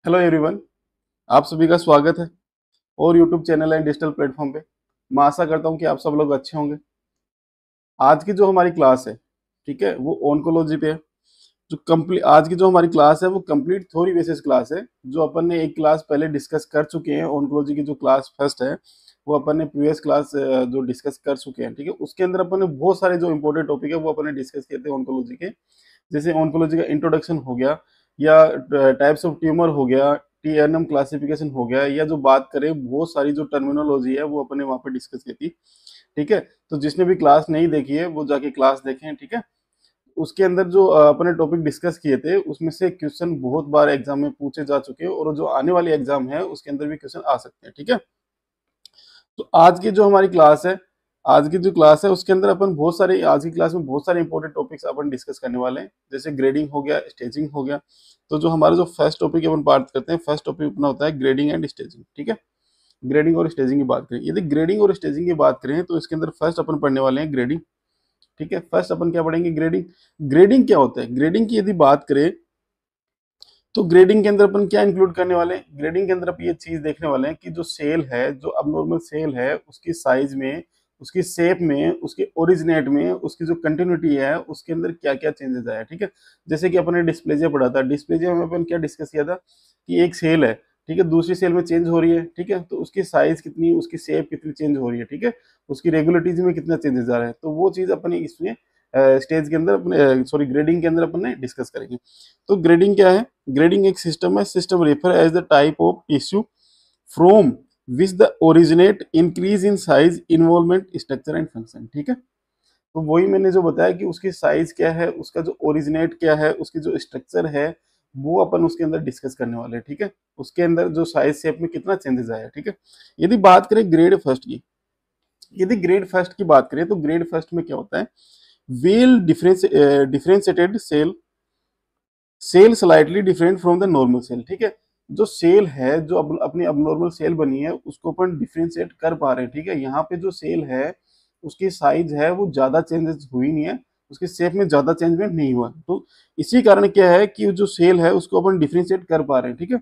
Hello everyone. आप सभी का स्वागत है और YouTube channel and digital platform पे। मैं आशा करता हूँ कि आप सब लोग अच्छे होंगे। आज की जो हमारी क्लास है, ठीक है, वो ओंकोलॉजी पे है। जो कंप्लीट आज की जो हमारी क्लास है वो कंप्लीट थ्योरी बेसिस क्लास है। जो अपन ने एक क्लास पहले डिस्कस कर चुके हैं, ओंकोलॉजी की जो क्लास फर्स्ट है वो अपन ने प्रीवियस क्लास जो डिस्कस कर चुके हैं, ठीक है। उसके अंदर अपन ने बहुत सारे जो इंपॉर्टेंट टॉपिक है वो अपन ने डिस्कस किए थे ओंकोलॉजी के। जैसे ऑन्कोलॉजी का इंट्रोडक्शन हो गया, या टाइप्स ऑफ ट्यूमर हो गया, टीएनएम क्लासिफिकेशन हो गया, या जो बात करें बहुत सारी जो टर्मिनोलॉजी है वो अपने वहाँ पे डिस्कस की थी, ठीक है। तो जिसने भी क्लास नहीं देखी है वो जाके क्लास देखें, ठीक है। उसके अंदर जो अपने टॉपिक डिस्कस किए थे उसमें से क्वेश्चन बहुत बार एग्जाम में पूछे जा चुके हैं, और जो आने वाली एग्जाम है उसके अंदर भी क्वेश्चन आ सकते हैं, ठीक है। तो आज की जो हमारी क्लास है, आज की जो क्लास है उसके अंदर अपन बहुत सारे आज की क्लास में बहुत सारे इंपॉर्टेंट टॉपिक्स अपन डिस्कस करने वाले हैं। जैसे ग्रेडिंग हो गया, स्टेजिंग हो गया। तो जो हमारा जो फर्स्ट टॉपिक अपन बात करते हैं, फर्स्ट टॉपिक अपना होता है ग्रेडिंग एंड स्टेजिंग, ठीक है। ग्रेडिंग और स्टेजिंग की बात करें, यदि ग्रेडिंग और स्टेजिंग की बात करें तो इसके अंदर फर्स्ट अपन पढ़ने वाले हैं ग्रेडिंग, ठीक है। फर्स्ट अपन क्या पढ़ेंगे? ग्रेडिंग। ग्रेडिंग क्या होता है? ग्रेडिंग की यदि बात करें तो ग्रेडिंग के अंदर अपन क्या इंक्लूड करने वाले हैं? ग्रेडिंग के अंदर अपन ये चीज देखने वाले हैं कि जो सेल है, जो अबनॉर्मल सेल है, उसकी साइज में, उसकी शेप में, उसके ओरिजिनेट में, उसकी जो कंटिन्यूटी है उसके अंदर क्या क्या चेंजेस आया, ठीक है। जैसे कि अपन ने डिस्प्लेजिया पढ़ा था, डिस्प्लेजिया में अपन क्या डिस्कस किया था कि एक सेल है, ठीक है, दूसरी सेल में चेंज हो रही है, ठीक है। तो उसकी साइज कितनी, उसकी शेप कितनी चेंज हो रही है, ठीक है। उसकी रेगुलेटरीज में कितना चेंजेस आ रहा है, तो वो चीज अपने इसमें स्टेज के अंदर अपने सॉरी ग्रेडिंग के अंदर अपन ने डिस्कस करेंगे। तो ग्रेडिंग क्या है? ग्रेडिंग एक सिस्टम है। System refer as the type of tissue from which the originate increase in size, involvement, structure and function, ठीक है। तो वही मैंने जो बताया कि उसकी साइज क्या है, उसका जो ओरिजिनेट क्या है, उसकी जो स्ट्रक्चर है, वो अपन उसके अंदर डिस्कस करने वाले हैं, ठीक है। उसके अंदर जो साइज शेप में कितना चेंजेस आया, ठीक है। यदि बात करें ग्रेड फर्स्ट की, यदि ग्रेड फर्स्ट की बात करें तो ग्रेड फर्स्ट में क्या होता है? Well differentiated cell, cell slightly different from the normal cell, ठीक है। जो सेल है, जो अपनी अबनॉर्मल सेल बनी है उसको अपन डिफरेंशिएट कर पा रहे हैं, ठीक है। यहाँ पे जो सेल है उसकी साइज है वो ज्यादा चेंजेस हुई नहीं है, उसके शेप में ज्यादा चेंजमेंट नहीं हुआ, तो इसी कारण क्या है कि जो सेल है उसको अपन डिफरेंशिएट कर पा रहे हैं, ठीक है।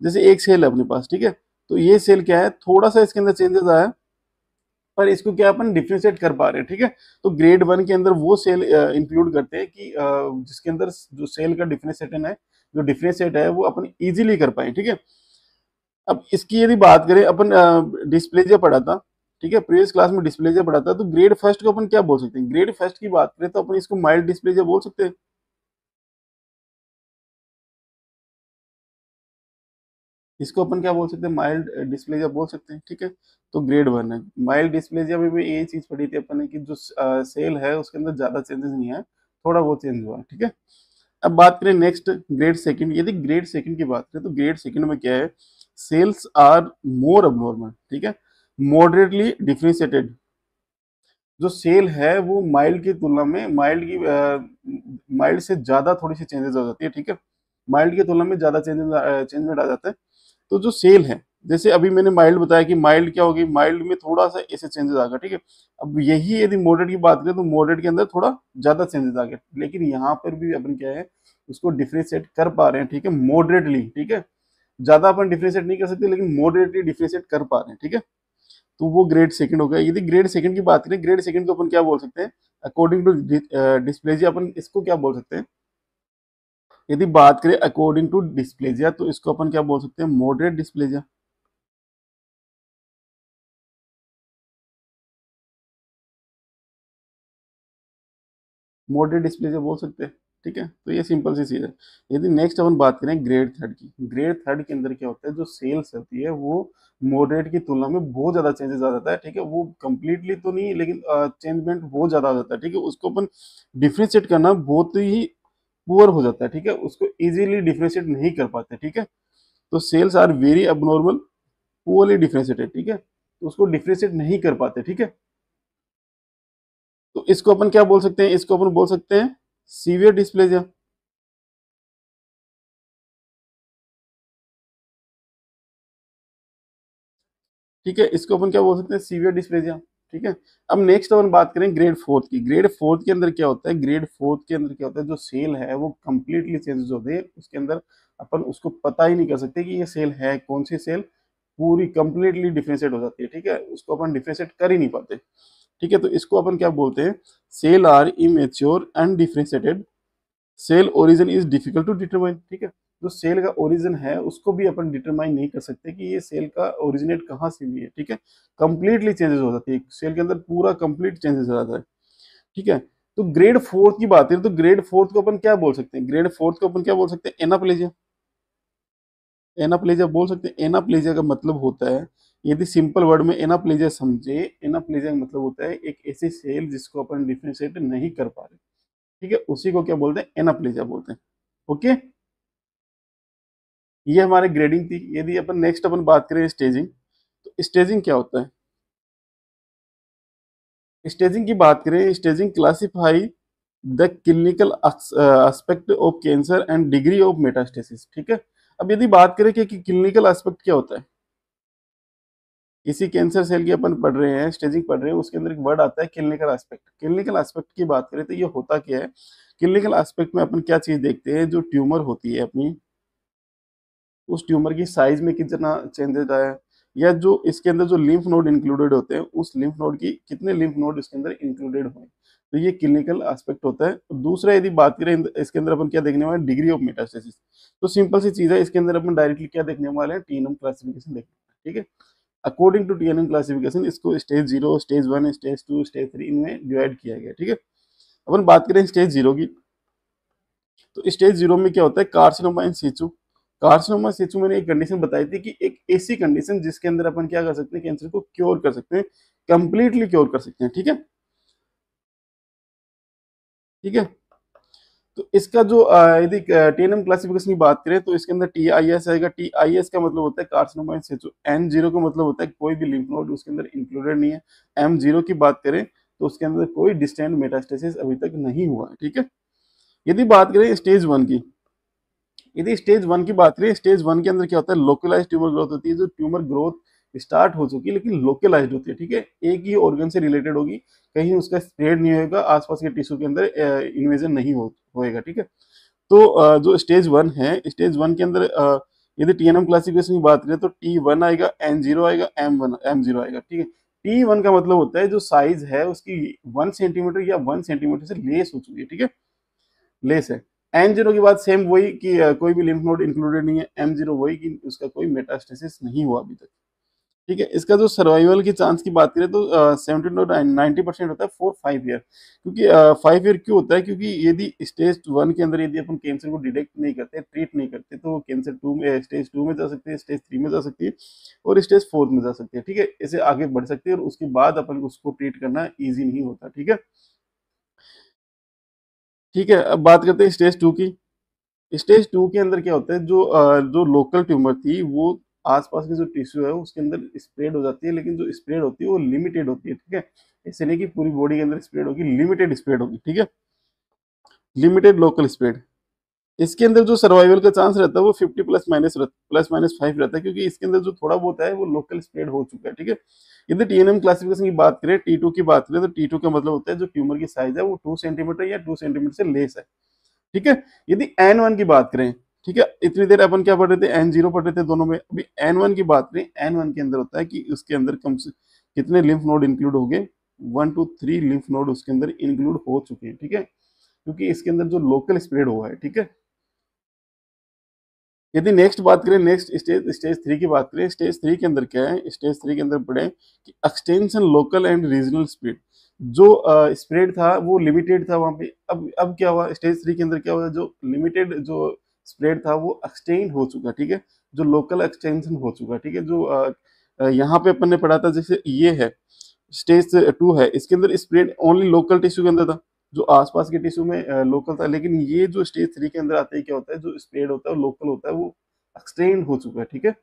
जैसे एक सेल है अपने पास, ठीक है, तो ये सेल क्या है, थोड़ा सा इसके अंदर चेंजेस आया, पर इसको क्या अपन डिफ्रेंशिएट कर पा रहे हैं, ठीक है। तो ग्रेड वन के अंदर वो सेल इंक्लूड करते हैं कि जिसके अंदर जो सेल का डिफ्रेंशिएशन है, जो डिफ्रेंशिएट है वो अपन इजीली कर पाए, ठीक है। अब इसकी यदि बात करें, अपन डिस्प्लेजिया पढ़ा था, ठीक है, प्रीवियस क्लास में डिस्प्लेजिया पढ़ा था। तो ग्रेड फर्स्ट को अपन क्या बोल सकते हैं? ग्रेड फर्स्ट की बात करें तो अपन इसको माइल्ड डिस्प्लेजिया बोल सकते हैं। इसको अपन क्या बोल सकते हैं? माइल्ड डिस्प्लेजिया बोल सकते हैं, ठीक है। तो ग्रेड वन है। माइल्ड डिस्प्लेजिया में भी यही चीज पढ़ी थी अपन ने कि जो सेल है उसके अंदर ज्यादा चेंजेस नहीं है, थोड़ा बहुत चेंज हुआ है, ठीक है। अब बात करें नेक्स्ट ग्रेड सेकंड। यदि ग्रेड सेकंड की बात करें तो ग्रेड सेकंड में क्या है? सेल्स आर मोर अबनॉर्मल, ठीक है, मॉडरेटली डिफरेंशिएटेड। जो सेल है वो माइल्ड की तुलना में, माइल्ड से ज्यादा थोड़ी सी चेंजेस हो जाती है, ठीक है। माइल्ड की तुलना में ज्यादा चेंजमेंट आ जाता है। तो जो सेल है, जैसे अभी मैंने माइल्ड बताया कि माइल्ड क्या होगी, माइल्ड में थोड़ा सा ऐसे चेंजेस आ गया, ठीक है। अब यही यदि मॉडरेट की बात करें तो मॉडरेट के अंदर थोड़ा ज्यादा चेंजेस आ गए, लेकिन यहाँ पर भी अपन क्या है, उसको डिफ्रेंशिएट कर पा रहे हैं, ठीक है, मॉडरेटली, ठीक है। ज्यादा अपन डिफ्रेंशिएट नहीं कर सकते लेकिन मॉडरेटली डिफ्रेंशिएट कर पा रहे हैं, ठीक है। तो वो ग्रेड सेकंड हो गया। यदि ग्रेड सेकंड की बात करें, ग्रेड सेकंड को अपन क्या बोल सकते हैं? अकॉर्डिंग टू डिस्प्लेजिया अपन इसको क्या बोल सकते हैं? यदि बात करें अकॉर्डिंग टू डिस्प्लेजिया तो इसको अपन क्या बोल सकते हैं? Moderate dysplasia. मॉडरेट डिस्प्लेजिया बोल सकते हैं, ठीक है। तो ये सिंपल सी चीज है। यदि नेक्स्ट अपन बात करें ग्रेड थर्ड की, ग्रेड थर्ड के अंदर क्या होता है? जो सेल्स होती है वो मॉडरेट की तुलना में बहुत ज्यादा चेंजेस आ जाता है, ठीक है। वो कंप्लीटली तो नहीं लेकिन चेंजमेंट बहुत ज्यादा आ जाता है, ठीक है। उसको अपन डिफ्रेंशिएट करना बहुत ही पुअर हो जाता है, ठीक है। उसको इजीली डिफ्रेंशिएट नहीं कर पाते, ठीक है। तो cells are very abnormal, poorly differentiated, ठीक है। तो उसको डिफ्रेंशिएट नहीं कर पाते, ठीक है। तो इसको अपन क्या बोल सकते हैं? इसको अपन बोल सकते हैं सीवियर डिस्प्लेजिया, ठीक है। इसको अपन क्या बोल सकते हैं? Severe dysplasia. ठीक है। अब नेक्स्ट अपन बात करें ग्रेड फोर्थ की। ग्रेड फोर्थ के अंदर क्या होता है, ग्रेड फोर्थ के अंदर क्या होता है, जो सेल है वो कंप्लीटली चेंजेस होते हैं। उसके अंदर अपन उसको पता ही नहीं कर सकते कि ये सेल है कौन सी सेल, पूरी कंप्लीटली डिफरेंशिएट हो जाती है, ठीक है। उसको अपन डिफरेंशिएट कर ही नहीं पाते, ठीक है। तो इसको अपन क्या बोलते हैं, cell are immature and differentiated, cell origin is difficult to determine, ठीक है। जो सेल का ओरिजिन है उसको भी अपन डिटरमाइन नहीं कर सकते कि ये सेल का ओरिजिनेट कहाँ से हुई है, ठीक है। कंप्लीटली चेंजेस हो जाती है सेल के अंदर, पूरा कंप्लीट चेंजेस हो जाता है, ठीक है। तो ग्रेड फोर्थ की बात है, तो ग्रेड फोर्थ को अपन क्या बोल सकते हैं, ग्रेड फोर्थ को अपन क्या बोल सकते हैं, एनाप्लेजिया। एनाप्लेजिया बोल सकते हैं। एनाप्लेजिया का मतलब होता है, यदि सिंपल वर्ड में एनाप्लेजिया समझे, एनाप्लेजिया का मतलब होता है एक ऐसी सेल जिसको अपन डिफरेंशिएट नहीं कर पा रहे, ठीक है, उसी को क्या बोलते हैं, एनाप्लेजिया बोलते हैं। ओके, ये हमारे ग्रेडिंग थी। यदि अपन नेक्स्ट अपन बात करें स्टेजिंग, तो स्टेजिंग क्या होता है, स्टेजिंग की बात करें, staging classify the clinical aspect of cancer and degree of metastasis, ठीक है। अब यदि बात करें कि क्लिनिकल एस्पेक्ट क्या होता है, किसी कैंसर सेल की अपन पढ़ रहे हैं, स्टेजिंग पढ़ रहे हैं, उसके अंदर एक वर्ड आता है क्लिनिकल एस्पेक्ट। क्लिनिकल एस्पेक्ट की बात करें तो ये होता क्या है, क्लिनिकल एस्पेक्ट में अपन क्या चीज देखते हैं, जो ट्यूमर होती है अपनी, उस ट्यूमर की साइज में कितना चेंजेस आया है, या जो इसके अंदर जो लिम्फ नोड इंक्लूडेड होते हैं, उस लिम्फ नोड की कितने लिम्फ नोड इसके अंदर इंक्लूडेड हुए, तो ये क्लिनिकल एस्पेक्ट होता है। दूसरा यदि बात करें इसके अंदर अपन क्या देखने वाले, डिग्री ऑफ मेटास्टेसिस। तो सिंपल सी चीज है, इसके अंदर अपन डायरेक्टली क्या देखने वाले हैं, टीएनएम क्लासिफिकेशन देखने वाले हैं, ठीक है। अकॉर्डिंग टू टीएनएम क्लासिफिकेशन इसको स्टेज 0, स्टेज 1, स्टेज 2, स्टेज 3 में डिवाइड किया गया, ठीक है। अपन बात करें स्टेज 0 की, तो स्टेज 0 में क्या होता है, कार्सिनोमा इन सिचु। कार्सिनोमा सिचु मैंने एक कंडीशन बताई थी कि एक ऐसी कंडीशन जिसके अंदर अपन क्या कर सकते हैं, कैंसर को क्योर कर सकते हैं, कंप्लीटली क्योर कर सकते हैं, ठीक है, ठीक है। तो इसका जो यदि टीएनएम क्लासिफिकेशन की बात करें तो इसके अंदर टीआईएस आएगा। टीआईएस का मतलब होता है कार्सिनोमा इन सिचु। एन0 का मतलब होता है कोई भी लिम्फ नोड उसके अंदर इंक्लूडेड नहीं है। एम0 की बात करें तो उसके अंदर कोई डिस्टेंट मेटास्टेसिस अभी तक नहीं हुआ है, ठीक है। यदि बात करें स्टेज 1 की, यदि स्टेज 1 की बात करें, स्टेज 1 के अंदर क्या होता है, लोकलाइज ट्यूमर ग्रोथ होती है। जो ट्यूमर ग्रोथ स्टार्ट हो चुकी है लेकिन लोकलाइज्ड होती है, ठीक है, एक ही ऑर्गन से रिलेटेड होगी, कहीं उसका स्प्रेड नहीं होगा, आसपास के टिश्यू के अंदर इन्वेजन नहीं होएगा, ठीक है। तो जो स्टेज 1 है, स्टेज 1 के अंदर यदि टीएनएम क्लासिफिकेशन की बात करें तो T1 आएगा, N0 आएगा, M0 आएगा, ठीक है। T1 का मतलब होता है जो साइज है उसकी 1 सेंटीमीटर या 1 सेंटीमीटर से लेस हो चुकी है, ठीक है, लेस है। N0 की बात सेम वही कि कोई भी लिम्फ नोड इंक्लूडेड नहीं है। M0 वही कि उसका कोई मेटास्टेसिस नहीं हुआ अभी तक, ठीक है। इसका जो सर्वाइवल की चांस की बात करें तो 70 to 90% होता है फॉर 5 ईयर। क्योंकि 5 ईयर क्यों होता है, क्योंकि यदि स्टेज 1 के अंदर यदि अपन कैंसर को डिटेक्ट नहीं करते, ट्रीट नहीं करते, तो कैंसर 2 में, स्टेज 2 में जा सकती है, स्टेज 3 में जा सकती है, और स्टेज 4 में जा सकती है, ठीक है। ऐसे आगे बढ़ सकती है और उसके बाद अपन उसको ट्रीट करना ईजी नहीं होता, ठीक है, ठीक है। अब बात करते हैं स्टेज 2 की। स्टेज 2 के अंदर क्या होता है, जो लोकल ट्यूमर थी वो आसपास के जो टिश्यू है उसके अंदर स्प्रेड हो जाती है, लेकिन जो स्प्रेड होती है वो लिमिटेड होती है, ठीक है। ऐसे नहीं कि पूरी बॉडी के अंदर स्प्रेड होगी, लिमिटेड स्प्रेड होगी, ठीक है, लिमिटेड लोकल स्प्रेड। इसके अंदर जो सर्वाइवल का चांस रहता है वो 50 +- 5 रहता है, क्योंकि इसके अंदर जो थोड़ा बहुत है वो लोकल स्प्रेड हो चुका है, ठीक है। यदि टीएनएम क्लासिफिकेशन की बात करें, T2 की बात करें, तो T2 का मतलब होता है जो ट्यूमर की साइज है वो 2 सेंटीमीटर या 2 सेंटीमीटर से लेस है, ठीक है। यदि N1 की बात करें, ठीक है, इतनी देर अपन क्या पढ़ रहे थे, N0 पढ़ रहे थे दोनों में। अभी N1 की बात करें, N1 के अंदर होता है कि उसके अंदर कम से कितने लिम्फ नोड इंक्लूड हो गए, 1 to 3 लिम्फ नोड उसके अंदर इंक्लूड हो चुके हैं, ठीक है, क्योंकि इसके अंदर जो लोकल स्प्रेड हुआ है, ठीक है। यदि नेक्स्ट बात करें, नेक्स्ट स्टेज 3 की बात करें, स्टेज 3 के अंदर क्या है, स्टेज 3 के अंदर पढ़े कि extension local and regional spread. जो स्प्रेड था वो लिमिटेड था वहां पे। अब क्या हुआ, स्टेज 3 के अंदर क्या हुआ, जो लिमिटेड जो स्प्रेड था वो एक्सटेंड हो चुका, ठीक है, जो लोकल एक्सटेंशन हो चुका, ठीक है। जो यहाँ पे अपन ने पढ़ा था, जैसे ये है स्टेज 2 है, इसके अंदर स्प्रेड ओनली लोकल टिश्यू के अंदर था, जो आसपास के टिश्यू में लोकल था। लेकिन ये जो स्टेज 3 के अंदर आते ही क्या होता है, जो स्प्रेड होता है लोकल होता है, वो एक्सटेंड हो चुका है, ठीक है,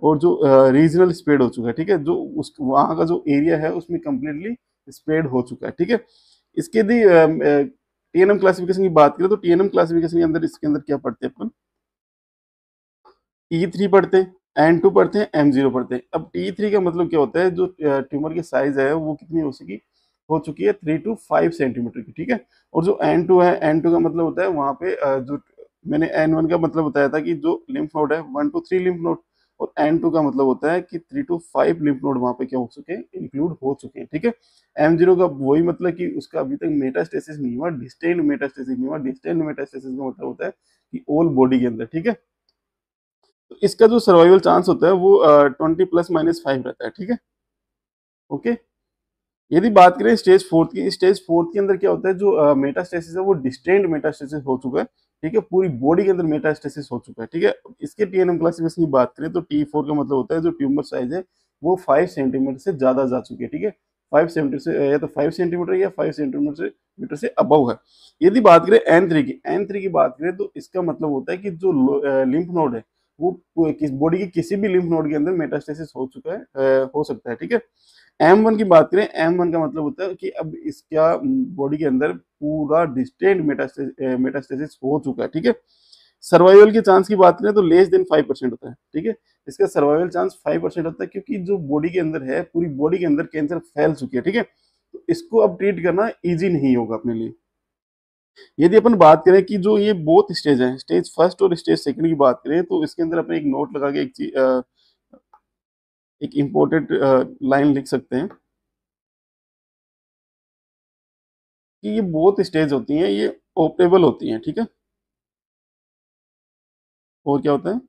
और जो रीजनल स्प्रेड हो चुका है, ठीक है, जो उस वहाँ का जो एरिया है उसमें कंप्लीटली स्प्रेड हो चुका है, ठीक है। इसके यदि टीएनएम क्लासिफिकेशन की बात करें तो टीएनएम क्लासिफिकेशन के अंदर इसके अंदर क्या पढ़ते हैं अपन, E3 पढ़ते हैं, N2 पढ़ते हैं, M0 पढ़ते हैं। अब T3 का मतलब क्या होता है, जो ट्यूमर की साइज है वो कितनी हो चुकी है 3 to 5 सेंटीमीटर की, ठीक है। और जो N2 है, N2 का मतलब होता है वहां पे जो मैंने N1 का मतलब बताया था कि जो लिम्फ नोड है 1 to 3 लिम्फ नोड, और N2 का मतलब होता है कि 3 to 5 लिम्फ नोड वहां पे क्या हो चुके हैं, इंक्लूड हो चुके हैं, ठीक है। M0 का वही मतलब कि उसका अभी तक मेटास्टेसिस नहीं हुआ, डिस्टेंट मेटास्टेसिस नहीं हुआ। डिस्टेंट मेटास्टेसिस का मतलब होता है कि ऑल बॉडी के अंदर, ठीक है। तो इसका जो सर्वाइवल चांस होता है वो 20 ± 5 रहता है, ठीक है। ओके। यदि बात करें स्टेज फोर्थ की, स्टेज फोर्थ के अंदर क्या होता है, जो मेटास्टेसिस है वो डिस्टेंट मेटास्टेसिस हो चुका है, ठीक है। पूरी बॉडी के अंदर मेटास्टेसिस हो चुका है, ठीक है। इसके टीएनएम क्लासिफिकेशन की बात करें तो T4 का मतलब होता है जो ट्यूमर साइज है वो 5 सेंटीमीटर से ज्यादा जा चुकी है, ठीक है। 5 सेंटीमीटर से या तो 5 सेंटीमीटर या 5 सेंटीमीटर से अबव है। यदि बात करें N3 की बात करें तो इसका मतलब होता है कि जो लिम्फ नोड है वो किस बॉडी की किसी भी लिम्फ नोड के अंदर मेटास्टेसिस हो चुका है, हो सकता है, ठीक है। M1 की बात करें, M1 का मतलब होता है कि अब इसका बॉडी के अंदर पूरा डिस्टेंट मेटास्टेसिस हो चुका है, ठीक है। सर्वाइवल के चांस की बात करें तो लेस देन 5% होता है, ठीक है। इसका सर्वाइवल चांस 5% होता है क्योंकि जो बॉडी के अंदर है, पूरी बॉडी के अंदर कैंसर फैल चुकी है, ठीक है। तो इसको अब ट्रीट करना इजी नहीं होगा अपने लिए। यदि अपन बात करें कि जो ये बोथ स्टेज है, स्टेज फर्स्ट और स्टेज सेकंड की बात करें तो इसके अंदर अपन एक नोट लगा के एक चीज, एक इम्पोर्टेंट लाइन लिख सकते हैं कि ये बोथ स्टेज होती हैं, ये ऑपरेबल होती हैं, ठीक है। और क्या होता है,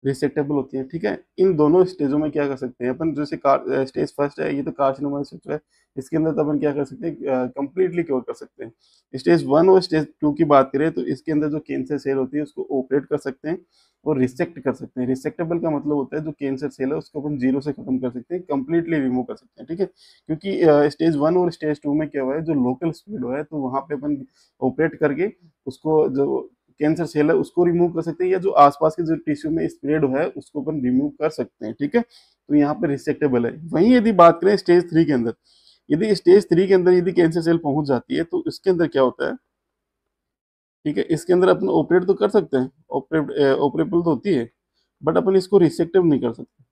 रिसेक्टेबल होती है, ठीक है। इन दोनों स्टेजों में क्या कर सकते हैं अपन, जैसे स्टेज फर्स्ट है, ये तो कार्सिनोमा है, इसके अंदर तो अपन क्या कर सकते हैं, कंप्लीटली क्योर कर सकते हैं। स्टेज 1 और स्टेज 2 की बात करें तो इसके अंदर जो कैंसर सेल होती है उसको ऑपरेट कर सकते हैं और रिसेक्ट कर सकते हैं। रिसेक्टेबल का मतलब होता है जो कैंसर सेल है उसको अपन जीरो से खत्म कर सकते हैं, कंप्लीटली रिमूव कर सकते हैं, ठीक है। क्योंकि स्टेज 1 और स्टेज 2 में क्या हुआ है, जो लोकल स्प्रेड हुआ है तो वहां पे अपन ऑपरेट करके उसको, जो कैंसर सेल है उसको रिमूव कर सकते हैं, या जो आसपास के जो टिश्यू में स्प्रेड है उसको अपन रिमूव कर सकते हैं, ठीक है। तो यहाँ पे रिसेक्टेबल है। वहीं यदि बात करें स्टेज 3 के अंदर, यदि स्टेज 3 के अंदर यदि कैंसर सेल पहुंच जाती है तो इसके अंदर क्या होता है, ठीक है। इसके अंदर अपन ऑपरेट तो कर सकते हैं, ऑपरेबल तो होती है, बट अपन इसको रिसेक्टिव नहीं कर सकते,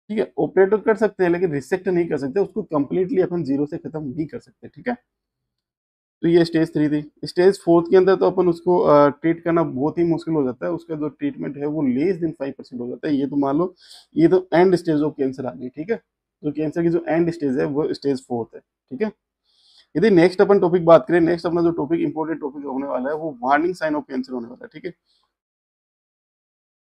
ठीक है। ऑपरेट तो कर सकते हैं लेकिन रिसेक्ट नहीं कर सकते, उसको कंप्लीटली अपन जीरो से खत्म नहीं कर सकते, ठीक है। तो ये स्टेज 3 थी। स्टेज 4 के अंदर तो अपन उसको ट्रीट करना बहुत ही मुश्किल हो जाता है, उसका जो ट्रीटमेंट है वो लेस देन 5% हो जाता है। ये तो मान लो ये तो एंड स्टेज ऑफ कैंसर आ गई, ठीक है। तो कैंसर की जो एंड स्टेज है वो स्टेज 4 है, ठीक है। यदि नेक्स्ट अपन टॉपिक बात करें, नेक्स्ट अपना जो टॉपिक इंपॉर्टेंट टॉपिक होने वाला है वो वार्निंग साइन ऑफ कैंसर होने वाला है, ठीक है।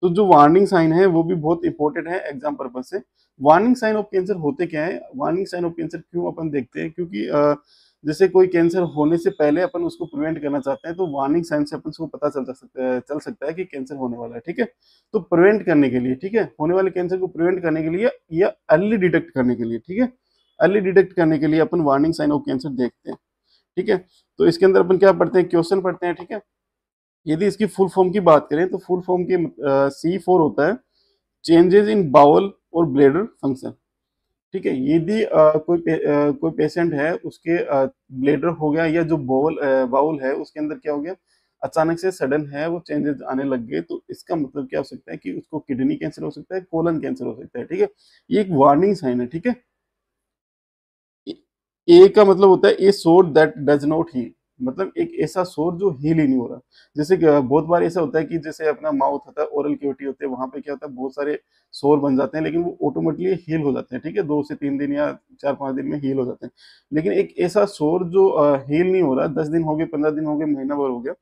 तो जो वार्निंग साइन है वो भी बहुत इंपॉर्टेंट है एग्जाम पर्पज से। वार्निंग साइन ऑफ कैंसर होते क्या है, वार्निंग साइन ऑफ कैंसर क्यों अपन देखते हैं, क्योंकि जैसे कोई कैंसर होने से पहले अपन उसको प्रिवेंट करना चाहते हैं तो वार्निंग साइन से अपन उसको पता चल सकता है कि कैंसर होने वाला है, ठीक है। तो प्रिवेंट करने के लिए, ठीक है, होने वाले कैंसर को प्रिवेंट करने के लिए या अर्ली डिटेक्ट करने के लिए, ठीक है, अर्ली डिटेक्ट करने के लिए अपन वार्निंग साइन ऑफ कैंसर देखते हैं, ठीक है। तो इसके अंदर अपन क्या पढ़ते हैं, क्वेश्चन पढ़ते हैं, ठीक है। यदि इसकी फुल फॉर्म की बात करें तो फुल फॉर्म के C4 होता है चेंजेस इन बाउल और ब्लेडर फंक्शन, ठीक है। यदि कोई पेशेंट है उसके ब्लेडर हो गया या जो बाउल है उसके अंदर क्या हो गया, अचानक से सडन है वो चेंजेस आने लग गए, तो इसका मतलब क्या हो सकता है कि उसको किडनी कैंसर हो सकता है, कोलन कैंसर हो सकता है, ठीक है। ये एक वार्निंग साइन है, ठीक है। ए का मतलब होता है ए सोर दैट डज नॉट हील, मतलब एक ऐसा सोर जो हील ही नहीं हो रहा। जैसे कि बहुत बार ऐसा होता है कि जैसे अपना माउथ होता है, ओरल कैविटी होती है, वहां पे क्या होता है बहुत सारे सोर बन जाते हैं लेकिन वो ऑटोमेटिकली हील हो जाते हैं, ठीक है, 2 से 3 दिन या 4-5 दिन में हील हो जाते हैं। लेकिन एक ऐसा सोर जो हील नहीं हो रहा, 10 दिन हो गए, 15 दिन हो गए, महीना भर हो गया,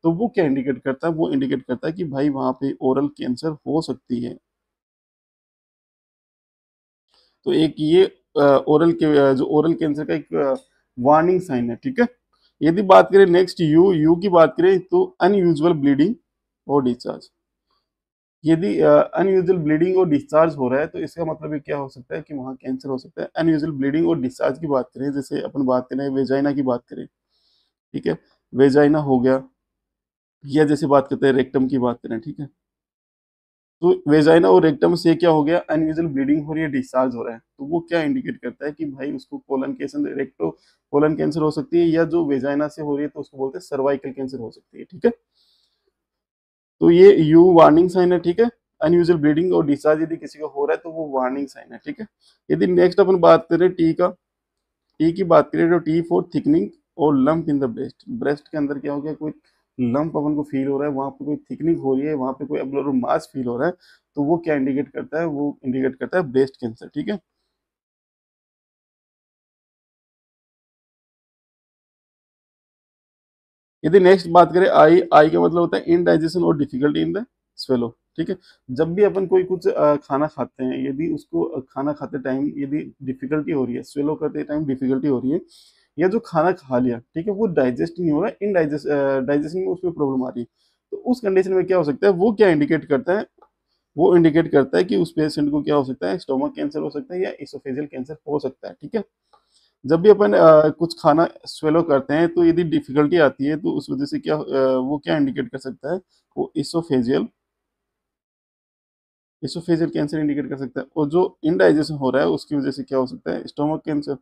तो वो क्या इंडिकेट करता है, वो इंडिकेट करता है कि भाई वहां पे ओरल कैंसर हो सकती है। तो एक ये जो ओरल कैंसर का एक वार्निंग साइन है, ठीक है। यदि बात करें नेक्स्ट यू की बात करें तो अनयूजुअल ब्लीडिंग और डिस्चार्ज। यदि अनयूजुअल ब्लीडिंग और डिस्चार्ज हो रहा है तो इसका मतलब ये क्या हो सकता है कि वहाँ कैंसर हो सकता है। अनयूजुअल ब्लीडिंग और डिस्चार्ज की बात करें, जैसे अपन बात करें वेजाइना की बात करें, ठीक है, वेजाइना हो गया, या जैसे बात करते हैं रेक्टम की बात करें, ठीक है। तो वेजाइना और रेक्टम से क्या हो गया, अनयूजुअल ब्लीडिंग हो रही है, डिस्चार्ज हो रहा है, तो वो क्या इंडिकेट करता है कि भाई उसको colon cancer, recto colon cancer हो सकती है, या जो वेजाइना से हो रही है तो उसको बोलते हैं सर्वाइकल कैंसर हो सकती है। ठीक है, तो ये यू वार्निंग साइन है। ठीक है, अनयूजुअल ब्लीडिंग और डिस्चार्ज यदि किसी का हो रहा है तो वो वार्निंग साइन है। ठीक है, यदि नेक्स्ट अपन बात करें टी का, टी की बात करें तो टी फॉर थिकनिंग और lump in the breast, breast के अंदर क्या हो गया, कोई लंप अपन को फील हो रहा है, वहां पे कोई थिकनिंग हो रही है, वहां पे कोई एब्नॉर्मल मास फील हो रहा है, तो वो क्या इंडिकेट करता है, वो इंडिकेट करता है ब्रेस्ट कैंसर। ठीक है, यदि नेक्स्ट बात करें आई, आई का मतलब होता है इनडाइजेशन और डिफिकल्टी इन द स्वेलो। ठीक है, जब भी अपन कोई कुछ खाना खाते हैं, यदि उसको खाना खाते टाइम यदि डिफिकल्टी हो रही है, स्वेलो करते टाइम डिफिकल्टी हो रही है, या जो खाना खा लिया, ठीक है, वो डाइजेस्ट नहीं हो रहा है, इनडाइजेस्ट डाइजेशन में उसमें प्रॉब्लम आ रही है, तो उस कंडीशन में क्या हो सकता है, वो क्या इंडिकेट करता है, वो इंडिकेट करता है कि उस पेशेंट को क्या हो सकता है, स्टोमक कैंसर हो सकता है या इसोफेजियल कैंसर हो सकता है। ठीक है, जब भी अपन कुछ खाना स्वेलो करते हैं तो यदि डिफिकल्टी आती है तो उस वजह से क्या वो क्या इंडिकेट कर सकता है, वो इसोफेजियल इसोफेजियल कैंसर इंडिकेट कर सकता है, और जो इनडाइजेशन हो रहा है उसकी वजह से क्या हो सकता है, स्टोमक कैंसर,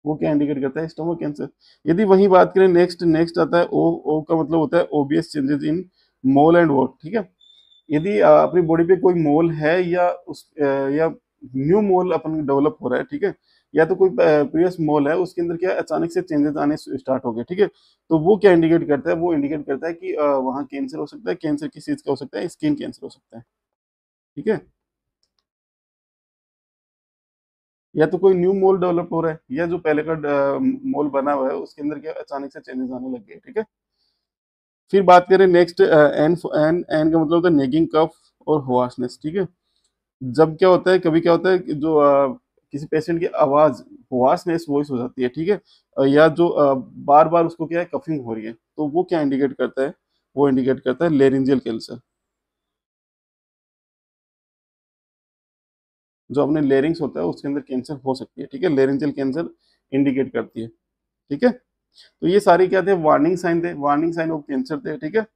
वो क्या इंडिकेट करता है, स्टोमक कैंसर। यदि वही बात करें नेक्स्ट, नेक्स्ट आता है ओ, ओ का मतलब होता है obvious changes in mole and what. ठीक है, यदि अपनी बॉडी पे कोई मोल है या या न्यू मोल अपन डेवलप हो रहा है, ठीक है, या तो कोई प्रीवियस मोल है उसके अंदर क्या अचानक से चेंजेस आने स्टार्ट हो गए, ठीक है, तो वो क्या इंडिकेट करता है, वो इंडिकेट करता है कि वहाँ कैंसर हो सकता है, कैंसर किस चीज का हो सकता है, स्किन कैंसर हो सकता है। ठीक है, या तो कोई न्यू मोल डेवलप हो रहा है, या जो पहले का मोल बना हुआ है उसके अंदर क्या अचानक से चेंजेस आने लग गए। ठीक है, फिर बात करें नेक्स्ट, एन एन एन का मतलब होता है नेगिंग कफ और होआर्सनेस। ठीक है, जब क्या होता है, कभी क्या होता है कि जो किसी पेशेंट की आवाज होआर्सनेस वॉइस हो जाती है, ठीक है, या जो बार बार उसको क्या है कफिंग हो रही है, तो वो क्या इंडिकेट करता है, वो इंडिकेट करता है लेरिंजियल कैंसर। जो अपने लेरिंग्स होता है उसके अंदर कैंसर हो सकती है। ठीक है, लेरिंजियल कैंसर इंडिकेट करती है। ठीक है, तो ये सारे क्या थे, वार्निंग साइन थे, वार्निंग साइन ऑफ कैंसर थे। ठीक है,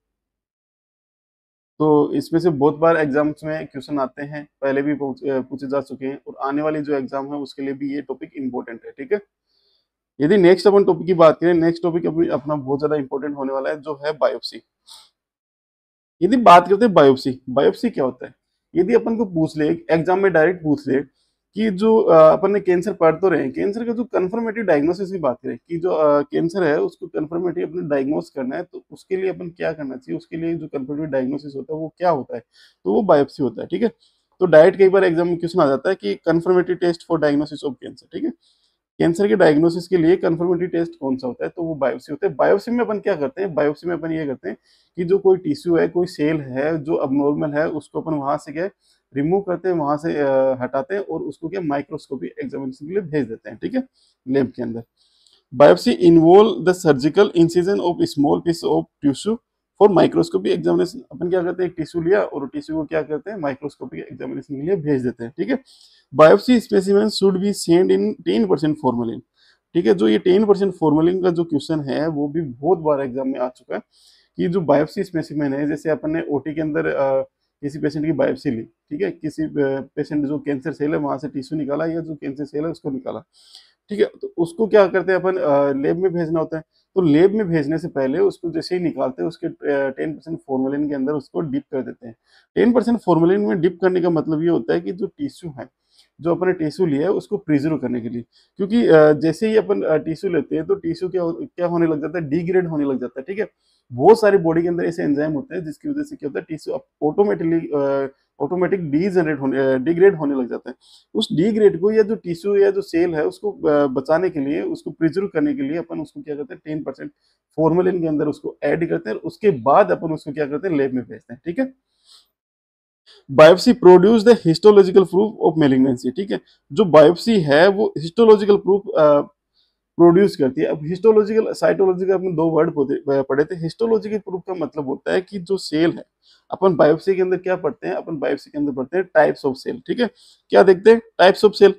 तो इसमें से बहुत बार एग्जाम्स में क्वेश्चन आते हैं, पहले भी पूछे जा चुके हैं, और आने वाली जो एग्जाम है उसके लिए भी ये टॉपिक इंपॉर्टेंट है। ठीक है, यदि नेक्स्ट अपन टॉपिक की बात करें, नेक्स्ट टॉपिक अपना बहुत ज्यादा इंपॉर्टेंट होने वाला है, जो है बायोप्सी। यदि बात करते हैं बायोप्सी, बायोप्सी क्या होता है, यदि अपन को पूछ ले एग्जाम में डायरेक्ट पूछ ले कि जो अपन ने कैंसर पढ़ तो रहे हैं, कैंसर का जो कंफर्मेटिव डायग्नोसिस की बात करें कि जो कैंसर है उसको कंफर्मेटिव अपने डायग्नोस करना है, तो उसके लिए अपन क्या करना चाहिए, उसके लिए जो कंफर्मेटिव डायग्नोसिस होता है वो क्या होता है, तो वो बायोप्सी होता है। ठीक है, तो डायरेक्ट कई बार एग्जाम में क्वेश्चन आ जाता है कि confirmative test for diagnosis of cancer. ठीक है, कैंसर के डायग्नोसिस के लिए कंफर्मेटरी टेस्ट कौन सा होता है, तो वो बायोप्सी होता है। बायोप्सी में अपन क्या करते हैं, बायोप्सी में अपन ये करते हैं कि जो कोई टिश्यू है, कोई सेल है जो अबनॉर्मल है, उसको अपन वहां से क्या रिमूव करते हैं, वहां से हटाते हैं, और उसको क्या माइक्रोस्कोपी एग्जामिनेशन के लिए भेज देते हैं। ठीक है, लैब के अंदर। Biopsy involve the surgical incision of small piece of tissue for microscopy examination. अपन क्या करते हैं, एक टिश्यू लिया और टिश्यू को क्या करते हैं, माइक्रोस्कोपी एग्जामिनेशन के लिए भेज देते हैं। ठीक है, biopsy specimen should be send in 10% formalin. ठीक है, जो ये 10% फॉर्मेलिन का जो क्वेश्चन है वो भी बहुत बार एग्जाम में आ चुका है, कि जो बायोप्सी स्पेसिमेन है, जैसे अपन ने ओटी के अंदर किसी पेशेंट की बायोप्सी ली, ठीक है, किसी पेशेंट जो कैंसर सेल है वहां से टिश्यू निकाला, या जो कैंसर सेल है उसको निकाला, ठीक है, तो उसको क्या करते हैं अपन, लैब में भेजना होता है। तो लैब में भेजने से पहले उसको जैसे ही निकालते हैं उसके 10% फॉर्मेलिन के अंदर उसको डिप कर देते हैं। 10% फॉर्मेलिन में डिप करने का मतलब ये होता है कि जो टिश्यू है, जो अपने टिश्यू लिया है उसको प्रिजर्व करने के लिए, क्योंकि जैसे ही अपन टिश्यू लेते हैं तो टिश्यू क्या होने लग जाता है, डिग्रेड होने लग जाता है। ठीक है, बहुत सारे बॉडी के अंदर ऐसे एंजाइम होते हैं जिसकी वजह से क्या होता है, टिश्यू ऑटोमेटिकली ऑटोमेटिक डीजनरेट होने डिग्रेड होने लग जाता है। उस डिग्रेड को, या जो टिश्यू या जो सेल है उसको बचाने के लिए, उसको प्रिजर्व करने के लिए अपन उसको क्या करते हैं, 10% फॉर्मेलिन के अंदर उसको ऐड करते हैं, और उसके बाद अपन उसको क्या करते हैं, लैब में भेजते हैं। ठीक है, biopsy produce the histological proof of malignancy. ठीक है, जो बायोप्सी है वो हिस्टोलॉजिकल प्रूफ प्रोड्यूस करती है। अब हिस्टोलॉजिकल साइटोलॉजिकल अपने दो वर्ड पढ़े थे। हिस्टोलॉजिकल प्रूफ का मतलब होता है कि जो सेल है, अपन बायोप्सी के अंदर क्या पढ़ते हैं, अपन बायोप्सी के अंदर पढ़ते हैं टाइप्स ऑफ सेल। ठीक है, क्या देखते हैं, टाइप्स ऑफ सेल।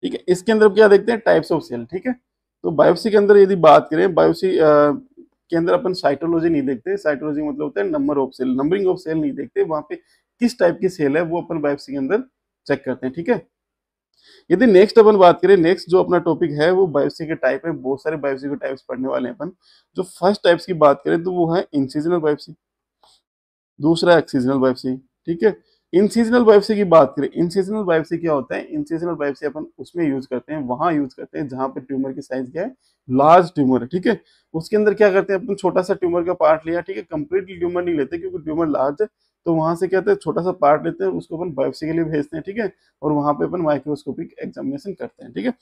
ठीक है, इसके अंदर क्या देखते हैं, टाइप्स ऑफ सेल। ठीक है, तो बायोप्सी के अंदर यदि बात करें, बायोप्सी के अंदर अपन साइटोलॉजी नहीं देखते। साइटोलॉजी मतलब होता है number of cell, numbering of cell नहीं देखते। वहां पे किस टाइप की सेल है वो अपन बायोप्सी के अंदर चेक करते हैं, ठीक है। यदि नेक्स्ट अपन बात करें, नेक्स्ट जो अपना टॉपिक है वो बायोप्सी के टाइप है। बहुत सारे बायोप्सी के टाइप्स पढ़ने वाले हैं अपन। जो फर्स्ट टाइप्स की बात करें तो वो है इंसिजनल बायोप्सी, दूसरा एक्सीजनल बायोप्सी, ठीक है। इन सीजनल बायोप्सी की बात करें, इन सीजनल बायोप्सी क्या होता है? इन सीजनल बायोप्सी अपन उसमें यूज करते हैं, वहां यूज करते हैं जहां पे ट्यूमर की साइज क्या है, लार्ज ट्यूमर है, ठीक है। उसके अंदर क्या करते हैं अपन, छोटा सा ट्यूमर का पार्ट लिया, ठीक है, कंप्लीटली ट्यूमर नहीं लेते क्योंकि ट्यूमर लार्ज है। तो वहां से क्या होता है, छोटा सा पार्ट लेते हैं, उसको अपन बायोप्सी के लिए भेजते हैं, ठीक है। और वहां पे अपन माइक्रोस्कोपिक एग्जामिनेशन करते हैं, ठीक है।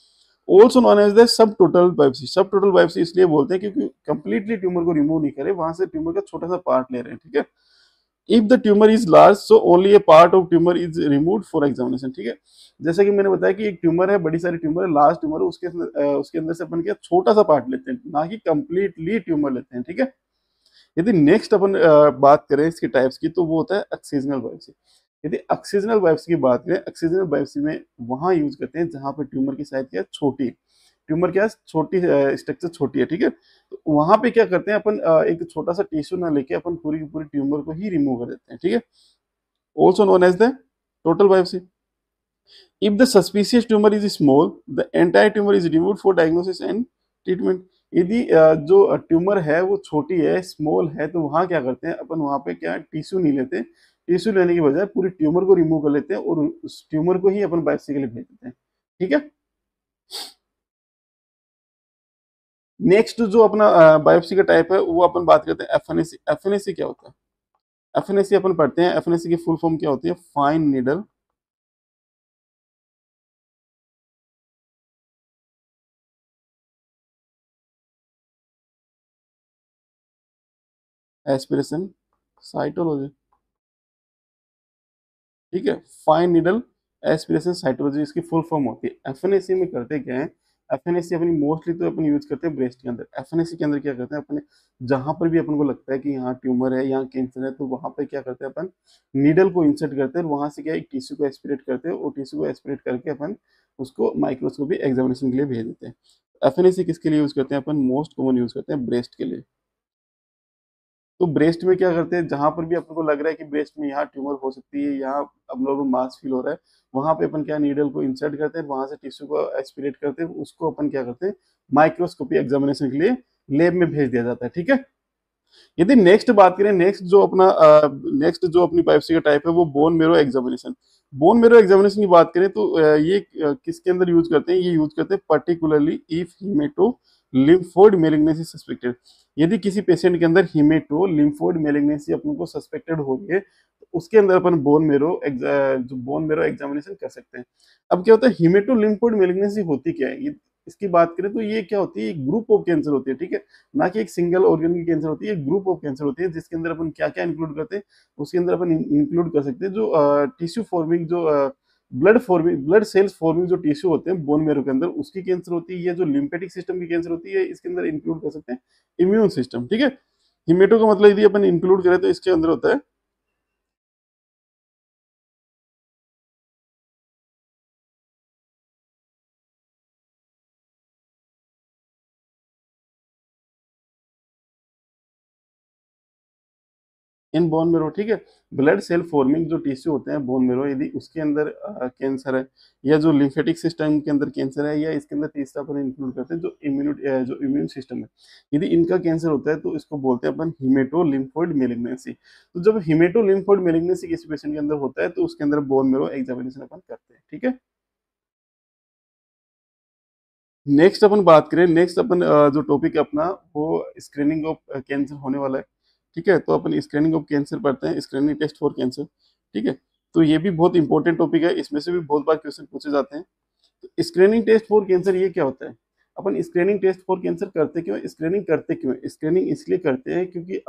Also known as the subtotal biopsy. Subtotal biopsy इसलिए बोलते हैं क्योंकि कंप्लीटली ट्यूमर को रिमूव नहीं करे, वहां से ट्यूमर का छोटा सा पार्ट ले रहे हैं, ठीक है। If the tumour is large so only A part of tumour is removed for examination, ठीक है। जैसे कि मैंने बताया कि एक ट्यूमर है, बड़ी सारी ट्यूमर है, लार्ज ट्यूमर है, उसके अंदर से अपन क्या छोटा सा पार्ट लेते हैं, ना कि कंप्लीटली ट्यूमर लेते हैं, ठीक है। यदि नेक्स्ट अपन बात करें इसके टाइप्स की तो वो होता है एक्सीजनल बायोप्सी। यदि एक्सीजनल बायोप्सी की बात करें, एक्सीजनल बायोप्सी में वहां यूज करते हैं जहां पर ट्यूमर की साइज क्या है, छोटी है। ट्यूमर क्या है, छोटी, स्ट्रक्चर छोटी है, ठीक है। तो वहां पे क्या करते हैं अपन, एक छोटा सा टिश्यू ना लेके अपन पूरी की पूरी ट्यूमर को ही रिमूव कर देते हैं, ठीक है। Also known as the total biopsy. If the suspicious tumour is small the entire tumour is removed for diagnosis and treatment. यदि जो ट्यूमर है वो छोटी है, स्मॉल है, तो वहां क्या करते हैं अपन, वहां पे क्या टिश्यू नहीं लेते, टिश्यू लेने की बजाय पूरी ट्यूमर को रिमूव कर लेते हैं और उस ट्यूमर को ही अपन बायोप्सी के लिए भेज देते हैं, ठीक है। नेक्स्ट जो अपना बायोप्सी का टाइप है वो अपन बात करते हैं एफएनएसी। एफएनएसी क्या होता है? एफएनएसी अपन पढ़ते हैं, एफएनएसी की फुल फॉर्म क्या होती है? फाइन नीडल एस्पिरेशन साइटोलॉजी, ठीक है। फाइन नीडल एस्पिरेशन साइटोलॉजी इसकी फुल फॉर्म होती है। एफएनएसी में करते क्या है, एफएनएसी अपनी मोस्टली तो अपन यूज करते हैं ब्रेस्ट के अंदर। एफएनएसी के अंदर क्या करते हैं अपने, जहां पर भी अपन को लगता है कि यहाँ ट्यूमर है, यहाँ कैंसर है, तो वहां पर क्या करते हैं अपन, नीडल को इंसर्ट करते हैं और वहां से क्या एक टिश्यू को एस्पिरेट करते हैं और टिश्यू को एस्पिरेट करके अपन उसको माइक्रोस्कोपी एग्जामिनेशन के लिए भेज देते हैं। एफएनएसी किसके लिए यूज करते हैं अपन? मोस्ट कॉमन यूज करते हैं ब्रेस्ट के लिए। तो ब्रेस्ट में क्या करते हैं, जहां पर भी अपन को लग रहा है कि ब्रेस्ट में यहाँ ट्यूमर हो सकती है, यहाँ अबनॉर्मल मास फील हो रहा है, वहां पे अपन क्या नीडल को इंसर्ट करते हैं, वहां से टिश्यू को एस्पिरेट करते हैं, उसको अपन क्या करते हैं माइक्रोस्कोपी एग्जामिनेशन के लिए लैब में भेज दिया जाता है, ठीक है। यदि नेक्स्ट बात करें, नेक्स्ट जो अपनी बायोप्सी का टाइप है वो bone marrow examination. Bone marrow examination की बात करें तो ये किसके अंदर यूज करते हैं? ये यूज करते हैं particularly if haemato lymphoid malignancy suspected. यदि किसी पेशेंट के अंदर हीमेटो लिम्फोइड मेलिग्नेंसी अपन को सस्पेक्टेड हो गई है तो उसके अंदर अपन जो बोन मेरो एग्जामिनेशन कर सकते हैं। अब क्या होता है, हीमेटो लिम्फोइड मेलिग्नेंसी होती क्या है, इसकी बात करें तो ये क्या होती है, एक ग्रुप ऑफ कैंसर होती है, ठीक है। ना कि एक सिंगल ऑर्गन की कैंसर होती है, एक ग्रुप ऑफ कैंसर होती है जिसके अंदर अपन क्या क्या इंक्लूड करते हैं, उसके अंदर अपन इंक्लूड कर सकते हैं जो टिश्यू फॉर्मिंग, जो ब्लड सेल्स फॉर्मिंग जो टिश्यू होते हैं बोन मेरो के अंदर, उसकी कैंसर होती है। ये जो लिम्फेटिक सिस्टम की कैंसर होती है, इसके अंदर इंक्लूड कर सकते हैं इम्यून सिस्टम, ठीक है। हिमेटो का मतलब यदि अपन इंक्लूड करें तो इसके अंदर होता है इन बोन मेरो, ठीक है। ब्लड सेल फॉर्मिंग जो टिश्यू होते हैं बोन मेरो, यदि उसके अंदर कैंसर है, या जो लिम्फेटिक सिस्टम के अंदर कैंसर है, या इसके अंदर तीसरा अपन इंक्लूड करते हैं जो इम्यून सिस्टम है, यदि इनका कैंसर होता है तो इसको बोलते हैं अपन हिमेटो लिम्फोइड मेलिग्नेंसी। तो जब हिमेटो लिम्फोइड मेलिग्नेंसी किसी पेशेंट के अंदर होता है तो उसके अंदर बोन मेरो एग्जामिनेशन अपन करते हैं, ठीक है। नेक्स्ट अपन बात करें, नेक्स्ट अपन जो टॉपिक है अपना वो स्क्रीनिंग ऑफ कैंसर होने वाला है, ठीक है। तो अपन स्क्रीनिंग ऑफ कैंसर पढ़ते हैं, स्क्रीनिंग टेस्ट फॉर कैंसर, ठीक है। तो ये भी बहुत इंपॉर्टेंट टॉपिक है, इसमें से भी बहुत बार क्वेश्चन पूछे जाते हैं। तो स्क्रीनिंग टेस्ट फॉर कैंसर ये क्या होता है? अपन स्क्रीनिंग टेस्ट फॉर कैंसर करते क्यों, स्क्रीनिंग करते क्यों? स्क्रीनिंग इसलिए करते हैं क्योंकि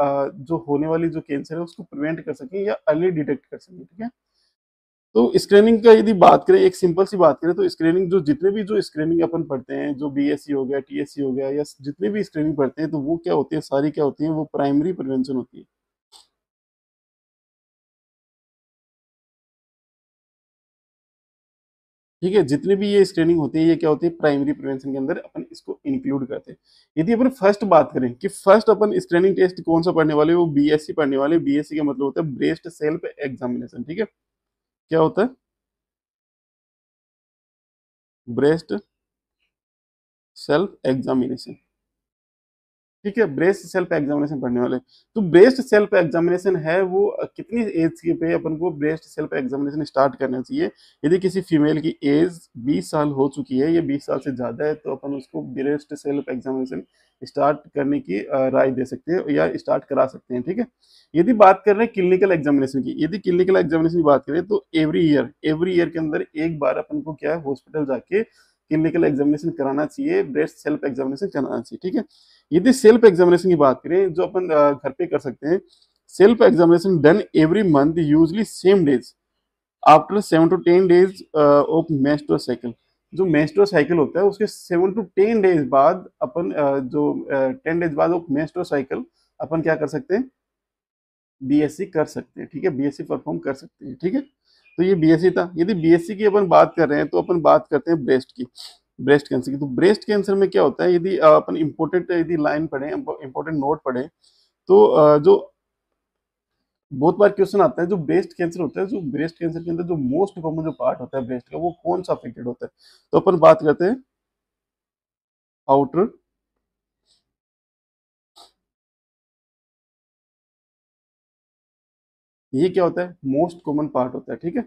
जो होने वाली जो कैंसर है उसको प्रिवेंट कर सकें या अर्ली डिटेक्ट कर सकें, ठीक है। तो स्क्रीनिंग का यदि बात करें, एक सिंपल सी बात करें तो स्क्रीनिंग जो जितने भी जो स्क्रीनिंग अपन पढ़ते हैं, जो बीएससी हो गया, टीएससी हो गया, या जितने भी स्क्रीनिंग पढ़ते हैं तो वो क्या होती है, सारी क्या होती है, वो प्राइमरी प्रिवेंशन होती है। ठीक है, जितनी भी ये स्क्रीनिंग होती है ये क्या होती है, प्राइमरी प्रिवेंशन के अंदर अपन इसको इंक्लूड करते हैं। यदि अपन फर्स्ट बात करें कि फर्स्ट अपन स्क्रीनिंग टेस्ट कौन सा पढ़ने वाले हैं, वो बीएससी पढ़ने वाले। बीएससी का मतलब होता है ब्रेस्ट सेल्फ एग्जामिनेशन। ठीक है, क्या होता है, ब्रेस्ट सेल्फ एग्जामिनेशन। ठीक है, ब्रेस्ट सेल्फ एग्जामिनेशन पढ़ने वाले। तो ब्रेस्ट सेल्फ एग्जामिनेशन है वो कितनी एज के पे अपन को ब्रेस्ट सेल्फ एग्जामिनेशन स्टार्ट करना चाहिए। यदि किसी फीमेल की एज 20 साल हो चुकी है या 20 साल से ज्यादा है तो अपन उसको ब्रेस्ट सेल्फ एग्जामिनेशन स्टार्ट करने की राय दे सकते हैं या स्टार्ट करा सकते हैं। ठीक है, यदि बात कर रहे हैं क्लिनिकल एग्जामिनेशन की, यदि क्लिनिकल एग्जामिनेशन की बात करें तो एवरी ईयर के अंदर एक बार अपन को क्या है, हॉस्पिटल जाके क्लिनिकल एग्जामिनेशन कराना चाहिए, ब्रेस्ट सेल्फ एग्जामिनेशन कराना चाहिए। ठीक है, यदि सेल्फ एग्जामिनेशन की बात करें जो अपन घर पे कर सकते हैं, self examination done every month usually same days after 7 to 10 days of menstrual cycle. जो मेंस्ट्रुअल साइकिल होता है उसके 7 to 10 days बाद अपन जो 10 days बाद ऑफ मेंस्ट्रुअल साइकिल अपन क्या कर सकते हैं, बीएससी कर सकते हैं। ठीक है, बीएससी परफॉर्म कर सकते हैं। ठीक है, तो ये बीएससी था। यदि बीएससी की अपन बात कर रहे हैं तो अपन बात करते हैं ब्रेस्ट की, ब्रेस्ट कैंसर की। तो ब्रेस्ट कैंसर में क्या होता है, यदि अपन इम्पोर्टेंट यदि लाइन पढ़े, इम्पोर्टेंट नोट पढ़े तो जो बहुत बार क्वेश्चन आता है, जो ब्रेस्ट कैंसर होता है, जो ब्रेस्ट कैंसर के अंदर जो मोस्ट कॉमन जो पार्ट होता है ब्रेस्ट का वो कौन सा अफेक्टेड होता है, तो अपन बात करते हैं आउटर, ये क्या होता है, मोस्ट कॉमन पार्ट होता है। ठीक है,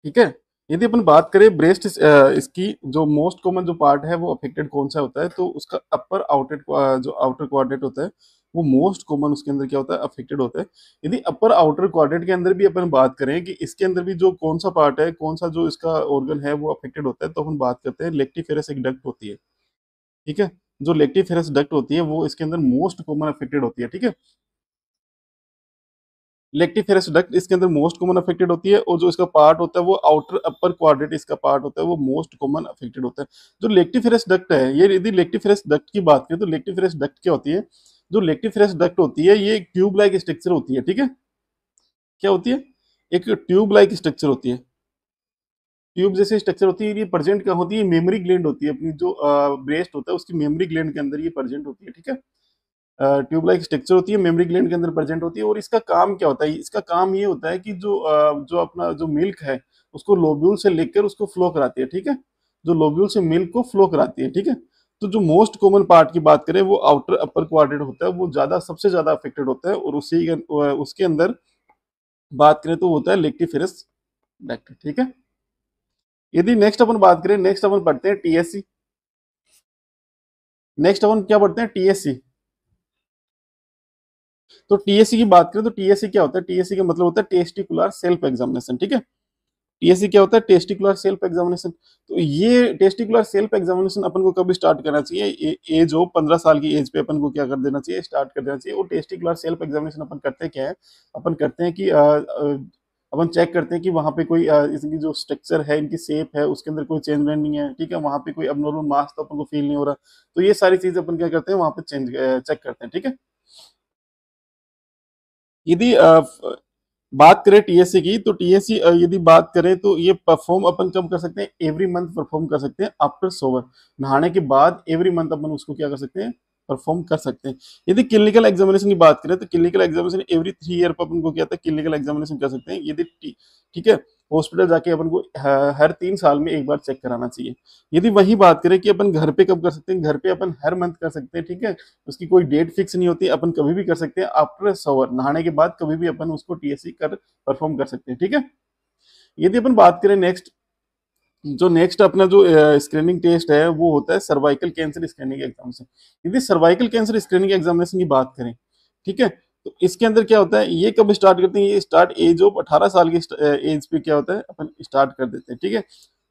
ठीक है, यदि अपन बात करें ब्रेस्ट इसकी जो मोस्ट कॉमन जो पार्ट है वो अफेक्टेड कौन सा होता है, तो उसका अपर आउटर जो आउटर क्वाड्रेंट होता है वो मोस्ट कॉमन उसके अंदर क्या होता है, अफेक्टेड होता है। यदि अपर आउटर क्वाड्रेंट के अंदर भी अपन बात करें कि इसके अंदर भी जो कौन सा पार्ट है, कौन सा जो इसका ऑर्गन है वो अफेक्टेड होता है, तो अपन बात करते हैं लेक्टिफेरस एक डक्ट होती है। ठीक है, जो लेक्टिफेरस डक्ट होती है वो इसके अंदर मोस्ट कॉमन अफेक्टेड होती है। ठीक है, लेक्टिफेरस डक्ट इसके अंदर मोस्ट कॉमन अफेक्टेड होती है, और जो इसका पार्ट होता है वो आउटर अपर क्वाड्रेंट इसका पार्ट होता है वो मोस्ट कॉमन अफेक्टेड होता है। जो लेक्टिफेरस डक्ट है, ये यदि लेक्टिफेरस डक्ट की बात करें तो लेक्टिफेरस डक्ट क्या होती है, जो लेक्टिफेरस डक्ट होती है ये ट्यूब लाइक स्ट्रक्चर होती है। ठीक है, क्या होती है, एक ट्यूब लाइक स्ट्रक्चर होती है, ट्यूब जैसे स्ट्रक्चर होती है। ये प्रेजेंट कहाँ होती है, मेमोरी ग्लैंड होती है, अपनी जो ब्रेस्ट होता है उसकी मेमोरी ग्लैंड के अंदर ये प्रेजेंट होती है। ठीक है, ट्यूब लाइक स्ट्रक्चर होती है, मेमोरी ग्लैंड के अंदर प्रेजेंट होती है। और इसका काम क्या होता है, इसका काम ये होता है कि जो अपना जो मिल्क है उसको लोब्यूल से लेकर उसको फ्लो कराती है। ठीक है, जो लोब्यूल से मिल्क को फ्लो कराती है। ठीक है, तो जो मोस्ट कॉमन पार्ट की बात करें वो आउटर अपर क्वाड्रेंट होता है, वो ज्यादा सबसे ज्यादा अफेक्टेड होता है, और उसके अंदर बात करें तो होता है लेक्टिफेरस डक्ट। ठीक है, यदि नेक्स्ट अपन बात करें, नेक्स्ट अपन पढ़ते हैं टीएससी। नेक्स्ट अपन क्या पढ़ते हैं, टीएससी। तो टीएससी की बात करें तो टीएससी क्या होता है, टीएससी का मतलब होता है टेस्टिकुलर सेल्फ एग्जामिनेशन। ठीक है, टीएससी क्या होता है, टेस्टिकुलर सेल्फ एग्जामिनेशन। तो ये टेस्टिकुलर सेल्फ एग्जामिनेशन अपन को कभी स्टार्ट करना चाहिए, एज हो 15 साल की एज पे अपन को क्या कर देना चाहिए, स्टार्ट कर देना चाहिए। और टेस्टिकुलर सेल्फ एग्जामिनेशन अपन करते क्या है, अपन करते हैं कि अपन चेक करते हैं कि वहां पे कोई इसकी जो स्ट्रक्चर है, इनकी शेप है, उसके अंदर कोई चेंज नहीं है। ठीक है, वहां पे कोई अबनॉर्मल मास तो अपन को फील नहीं हो रहा, तो ये सारी चीज अपन क्या करते हैं वहां पे चेंज चेक करते हैं। ठीक है, यदि बात करें टीएससी की, तो टीएससी यदि बात करें तो ये परफॉर्म अपन कब कर सकते हैं, एवरी मंथ परफॉर्म कर सकते हैं आफ्टर सोवर, नहाने के बाद एवरी मंथ अपन उसको क्या कर सकते हैं, परफॉर्म कर सकते हैं। यदि क्लिनिकल एग्जामिनेशन की बात करें तो क्लिनिकल एग्जामिनेशन एवरी 3 ईयर पर अपन को क्या था, क्लिनिकल एग्जामिनेशन कर सकते हैं। यदि ठीक है, हॉस्पिटल जाके अपन को हर 3 साल में एक बार चेक कराना चाहिए। यदि वही बात करें कि अपन घर पे कब कर सकते हैं, घर पे अपन हर मंथ कर सकते हैं। ठीक है, उसकी कोई डेट फिक्स नहीं होती, अपन कभी भी कर सकते हैं, आफ्टर शॉवर नहाने के बाद कभी भी अपन उसको टीएससी कर परफॉर्म कर सकते हैं। ठीक है, यदि अपन बात करें नेक्स्ट, जो नेक्स्ट अपना जो स्क्रीनिंग टेस्ट है वो होता है सर्वाइकल कैंसर स्क्रीनिंग एग्जामिनेशन। यदि सर्वाइकल कैंसर स्क्रीनिंग एग्जामिनेशन की बात करें, ठीक है, तो इसके अंदर क्या होता है, ये कब स्टार्ट करते हैं, ये स्टार्ट एज ऑफ 18 साल की एज पे क्या होता है अपन स्टार्ट कर देते हैं। ठीक है,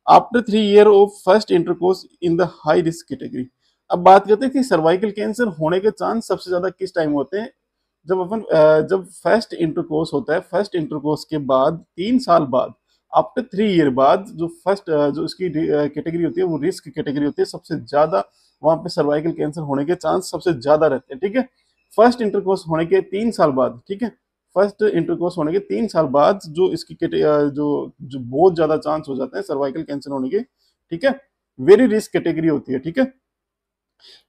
after 3 year of first intercourse in the high risk category. अब बात करते हैं कि सर्वाइकल कैंसर होने के चांस सबसे ज्यादा किस टाइम होते हैं, जब फर्स्ट इंटरकोर्स होता है, फर्स्ट इंटरकोर्स के बाद 3 साल बाद, आफ्टर 3 ईयर बाद, जो फर्स्ट जो इसकी कैटेगरी होती है वो रिस्क कैटेगरी होती है, सबसे ज्यादा वहां पे सर्वाइकल कैंसर होने के चांस सबसे ज्यादा रहते हैं। ठीक है, फर्स्ट इंटरकोर्स होने के 3 साल बाद। ठीक है, फर्स्ट इंटरकोर्स होने के 3 साल बाद जो इसकी जो जो बहुत ज्यादा चांस हो जाते हैं सर्वाइकल कैंसर होने के, ठीक है, वेरी रिस्क कैटेगरी होती है, ठीक है।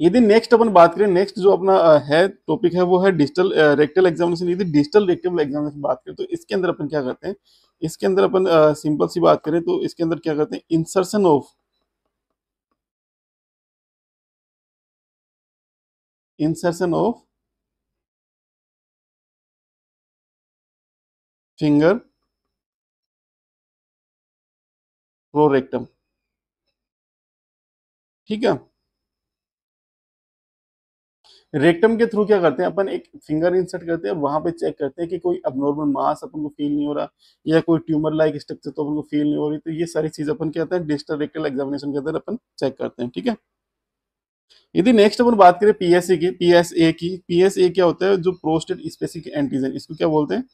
यदि नेक्स्ट अपन बात करें, नेक्स्ट जो अपना है टॉपिक है वो है डिजिटल रेक्टल एग्जामिनेशन। यदि डिजिटल रेक्टल एग्जामिनेशन बात करें तो इसके अंदर अपन क्या करते हैं, इसके अंदर अपन सिंपल सी बात करें तो इसके अंदर क्या करते हैं, इंसर्शन ऑफ फिंगर प्रोरेक्टम, ठीक है। रेक्टम के थ्रू क्या करते हैं अपन, एक फिंगर इंसर्ट करते हैं, वहां पे चेक करते हैं कि कोई अबनॉर्मल मास अपन को फील नहीं हो रहा या कोई ट्यूमर लाइक स्ट्रक्चर तो अपन को फील नहीं हो रही। तो ये सारी चीज अपन क्या होता है डिजिटल रेक्टल एग्जामिनेशन के अंदर अपन चेक करते हैं, ठीक है। यदि नेक्स्ट अपन बात करें पीएसए की, पीएसए क्या होता है, जो प्रोस्टेट स्पेसिफिक एंटीजन, इसको क्या बोलते हैं,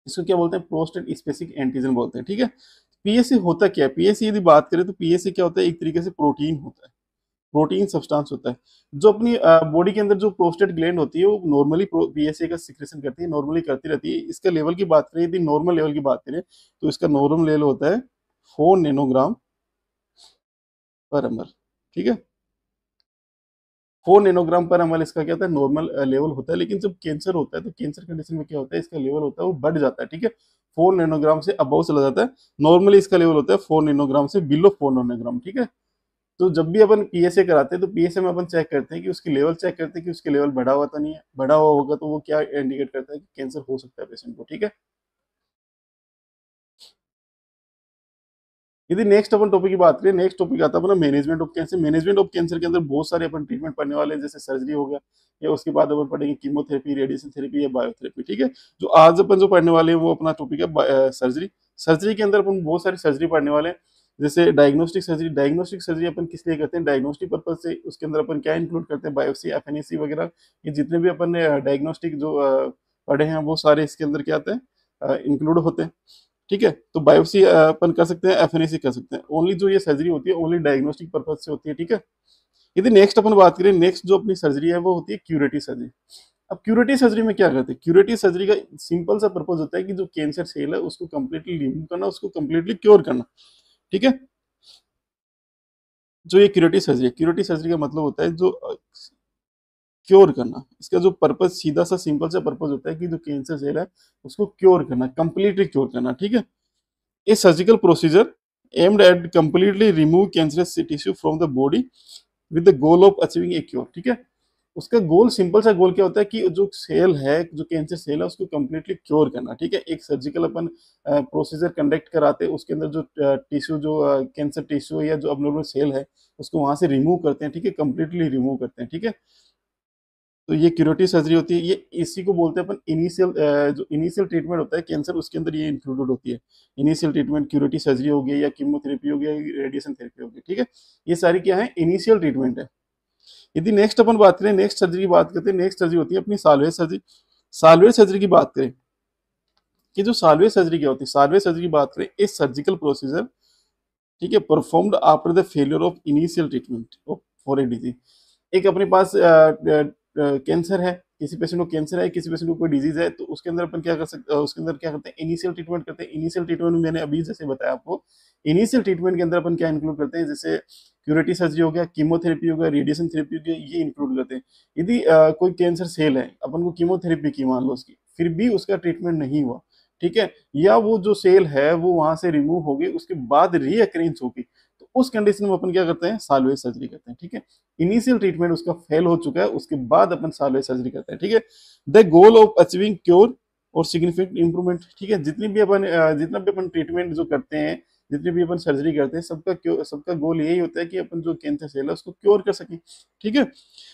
इसको क्या बोलते हैं, प्रोस्टेट स्पेसिफिक एंटीजन बोलते हैं, ठीक है। पीएसए होता क्या है, पीएसए यदि बात करें तो पीएसए क्या होता है, एक तरीके से प्रोटीन होता है, प्रोटीन सब्सटेंस होता है जो अपनी बॉडी के अंदर जो प्रोस्टेट ग्लैंड होती है वो नॉर्मली पीएसए का सिक्रेशन करती है, नॉर्मली करती रहती है। इसका लेवल की बात करें, यदि नॉर्मल लेवल की बात करें तो इसका नॉर्मल लेवल होता है 4 नैनोग्राम पर ml, ठीक है। 4 नैनोग्राम पर ml इसका क्या होता है, नॉर्मल लेवल होता है। लेकिन जब कैंसर होता है तो कैंसर कंडीशन में क्या होता है, इसका लेवल होता है वो बढ़ जाता है, ठीक है, 4 नैनोग्राम से अबव चला जाता है। नॉर्मली इसका लेवल होता है 4 नैनोग्राम से बिलो 4 नैनोग्राम, ठीक है। तो जब भी अपन पीएसए कराते हैं तो पीएसए में अपन चेक करते हैं कि उसकी लेवल चेक करते हैं कि उसकी लेवल बढ़ा हुआ तो नहीं है, बढ़ा हुआ होगा तो वो क्या इंडिकेट करता है कि कैंसर हो सकता है पेशेंट को, ठीक है। यदि नेक्स्ट अपन टॉपिक की बात करें, नेक्स्ट टॉपिक आता है अपना management of cancer. Management of cancer के अंदर बहुत सारे अपन ट्रीटमेंट पढ़ने वाले हैं, जैसे सर्जरी हो गया, या उसके बाद अपन पढ़ेंगे कीमोथेरेपी, रेडिएशन थेरेपी या बायोथेरेपी, ठीक है। जो आज अपन जो पढ़ने वाले हैं वो अपना टॉपिक है सर्जरी। सर्जरी के अंदर अपन बहुत सारी सर्जरी पढ़ने वाले हैं, जैसे डायग्नोस्टिक सर्जरी। डायग्नोस्टिक सर्जरी अपन किस लिए करते हैं, डायग्नोस्टिक पर्पज से। उसके अंदर अपन क्या इंक्लूड करते हैं, बायोप्सी, एफएनएसी वगैरह, ये जितने भी अपन ने डायग्नोस्टिक जो पढ़े हैं वो सारे इसके अंदर क्या आते हैं, इंक्लूड होते हैं, ठीक है। तो बायोप्सी अपन कर सकते हैं, एफएनएसी कर सकते हैं। ओनली जो ये सर्जरी होती है ओनली डायग्नोस्टिक पर्पज से होती है, ठीक है। यदि नेक्स्ट अपन बात करें, नेक्स्ट जो अपनी सर्जरी है वो होती है क्यूरेटिव सर्जरी। अब क्यूरेटिव सर्जरी में क्या करते हैं, क्यूरेटिव सर्जरी का सिंपल सा पर्पज होता है कि जो कैंसर सेल है उसको कंप्लीटली रिमूव करना, उसको कंप्लीटली क्योर करना, ठीक है। जो ये क्यूरेटिव सर्जरी का मतलब होता है जो क्योर करना। इसका जो पर्पज सीधा सा सिंपल सा पर्पज होता है कि जो कैंसर सेल है उसको क्योर करना, कंप्लीटली क्योर करना, ठीक है। A surgical procedure aimed at completely remove cancerous tissue from the body with the goal of achieving a cure, ठीक है। उसका गोल, सिंपल सा गोल क्या होता है कि जो सेल है, जो कैंसर सेल है उसको कंप्लीटली क्योर करना, ठीक है। एक सर्जिकल अपन प्रोसीजर कंडक्ट कराते हैं, उसके अंदर जो टिश्यू, जो कैंसर टिश्यू या जो अबनॉर्मल सेल है उसको वहां से रिमूव करते हैं, ठीक है, कंप्लीटली रिमूव करते हैं, ठीक है। तो ये क्यूरेटिव सर्जरी होती है। ये इसी को बोलते हैं अपन इनिशियल, जो इनिशियल ट्रीटमेंट होता है कैंसर, उसके अंदर ये इंक्लूडेड होती है। इनिशियल ट्रीटमेंट क्यूरेटिव सर्जरी हो गई या कीमोथेरेपी हो गया, रेडिएशन थेरेपी हो गई, ठीक है। ये सारी क्या है, इनिशियल ट्रीटमेंट है। यदि नेक्स्ट अपन बात करें, नेक्स्ट सर्जरी की बात करते हैं, नेक्स्ट सर्जरी होती है अपनी साल्वेज सर्जरी। साल्वेज सर्जरी की बात करें कि जो साल्वेज सर्जरी क्या होती है, साल्वेज सर्जरी की बात करें, इस सर्जिकल प्रोसीजर, ठीक है, performed after the failure of initial treatment for a disease. एक अपने पास कैंसर है, किसी पेशेंट को कैंसर है, किसी पेशेंट को कोई डिजीज है, तो उसके अंदर अपन क्या कर सकते, उसके अंदर क्या करते हैं, इनिशियल ट्रीटमेंट करते हैं। इनिशियल ट्रीटमेंट में मैंने अभी जैसे बताया आपको, इनिशियल ट्रीटमेंट के अंदर अपन क्या इंक्लूड करते हैं, जैसे क्यूरेटिव सर्जरी हो गया, कीमोथेरेपी हो गया, रेडिएशन थेरेपी हो गया, ये इंक्लूड करते हैं। यदि कोई कैंसर सेल है, अपन को कीमोथेरेपी की मान लो उसकी, फिर भी उसका ट्रीटमेंट नहीं हुआ, ठीक है, या वो जो सेल है वो वहां से रिमूव हो गई, उसके बाद रीअकरेंज होगी, तो उस कंडीशन में अपन क्या करते हैं, साल्वेज सर्जरी करते हैं, ठीक है। इनिशियल ट्रीटमेंट उसका फेल हो चुका है, उसके बाद अपन साल्वेज सर्जरी करते हैं, ठीक है। The goal of achieving cure और सिग्निफिकेंट इंप्रूवमेंट, ठीक है। जितना भी अपन ट्रीटमेंट जो करते हैं, जितनी भी अपन सर्जरी करते हैं, सबका गोल यही होता है कि अपन जो कैंसर सेल है उसको क्योर कर सकें, ठीक है।